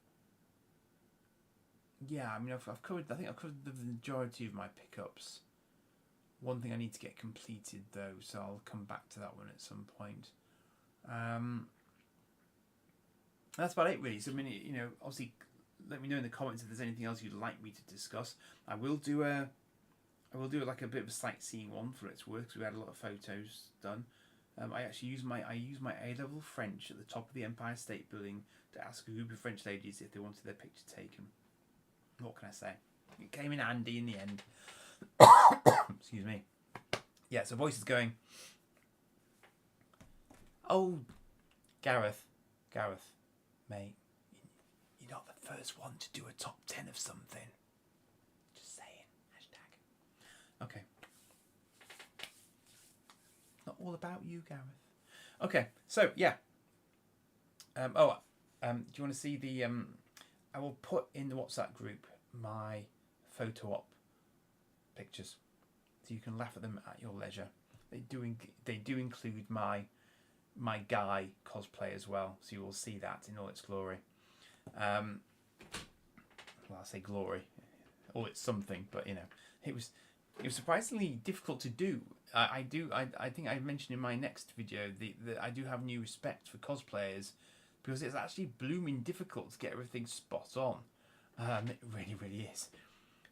Yeah, I mean, I've covered. I think I've covered the majority of my pickups. One thing I need to get completed though, so I'll come back to that one at some point. That's about it really. So I mean, you know, obviously, let me know in the comments if there's anything else you'd like me to discuss. I will do like a bit of a sightseeing one for its work, because we had a lot of photos done. I actually use my A-level French at the top of the Empire State Building to ask a group of French ladies if they wanted their picture taken. What can I say? It came in handy in the end. Excuse me. Yeah, so voice is going. Oh, Gareth, mate, you're not the first one to do a top 10 of something. Just saying. Hashtag. Okay. Not all about you, Gareth. Okay, so yeah. Do you want to see the? I will put in the WhatsApp group my photo op pictures, so you can laugh at them at your leisure. They do include my Guy cosplay as well, so you will see that in all its glory. Well, I say glory, or it's something, but you know, it was surprisingly difficult to do. I think I mentioned in my next video that I do have new respect for cosplayers, because it's actually blooming difficult to get everything spot on. It really is.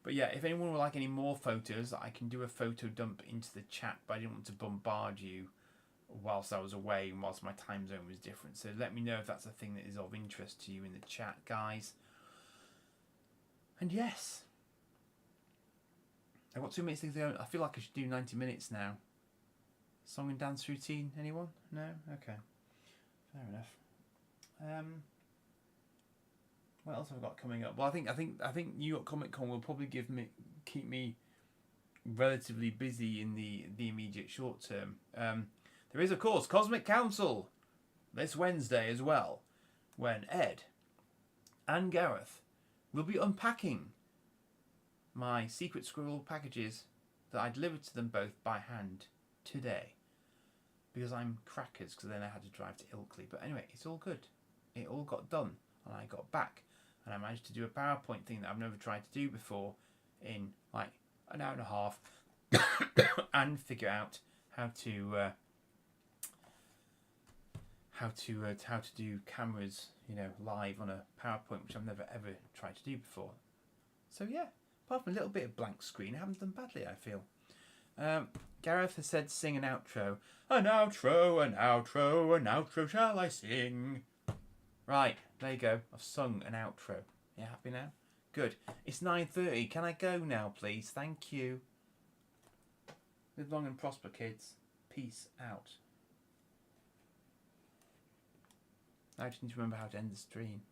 But yeah, if anyone would like any more photos, I can do a photo dump into the chat, but I didn't want to bombard you whilst I was away and whilst my time zone was different. So let me know if that's a thing that is of interest to you in the chat, guys. And yes, I've got 2 minutes to go. I feel like I should do 90 minutes now. Song and dance routine, anyone? No? Okay. Fair enough. What else have I got coming up? Well, I think New York Comic Con will probably keep me relatively busy in the immediate short term. There is, of course, Cosmic Council this Wednesday as well, when Ed and Gareth will be unpacking my Secret Squirrel packages that I delivered to them both by hand today. Because I'm crackers, because then I had to drive to Ilkley. But anyway, it's all good. It all got done, and I got back. And I managed to do a PowerPoint thing that I've never tried to do before in like an hour and a half, and figure out how to do cameras, live on a PowerPoint, which I've never ever tried to do before. So yeah, apart from a little bit of blank screen, I haven't done badly, I feel. Gareth has said sing an outro. An outro, an outro, an outro shall I sing? Right, there you go. I've sung an outro. You happy now? Good. It's 9:30. Can I go now, please? Thank you. Live long and prosper, kids. Peace out. I just need to remember how to end the stream.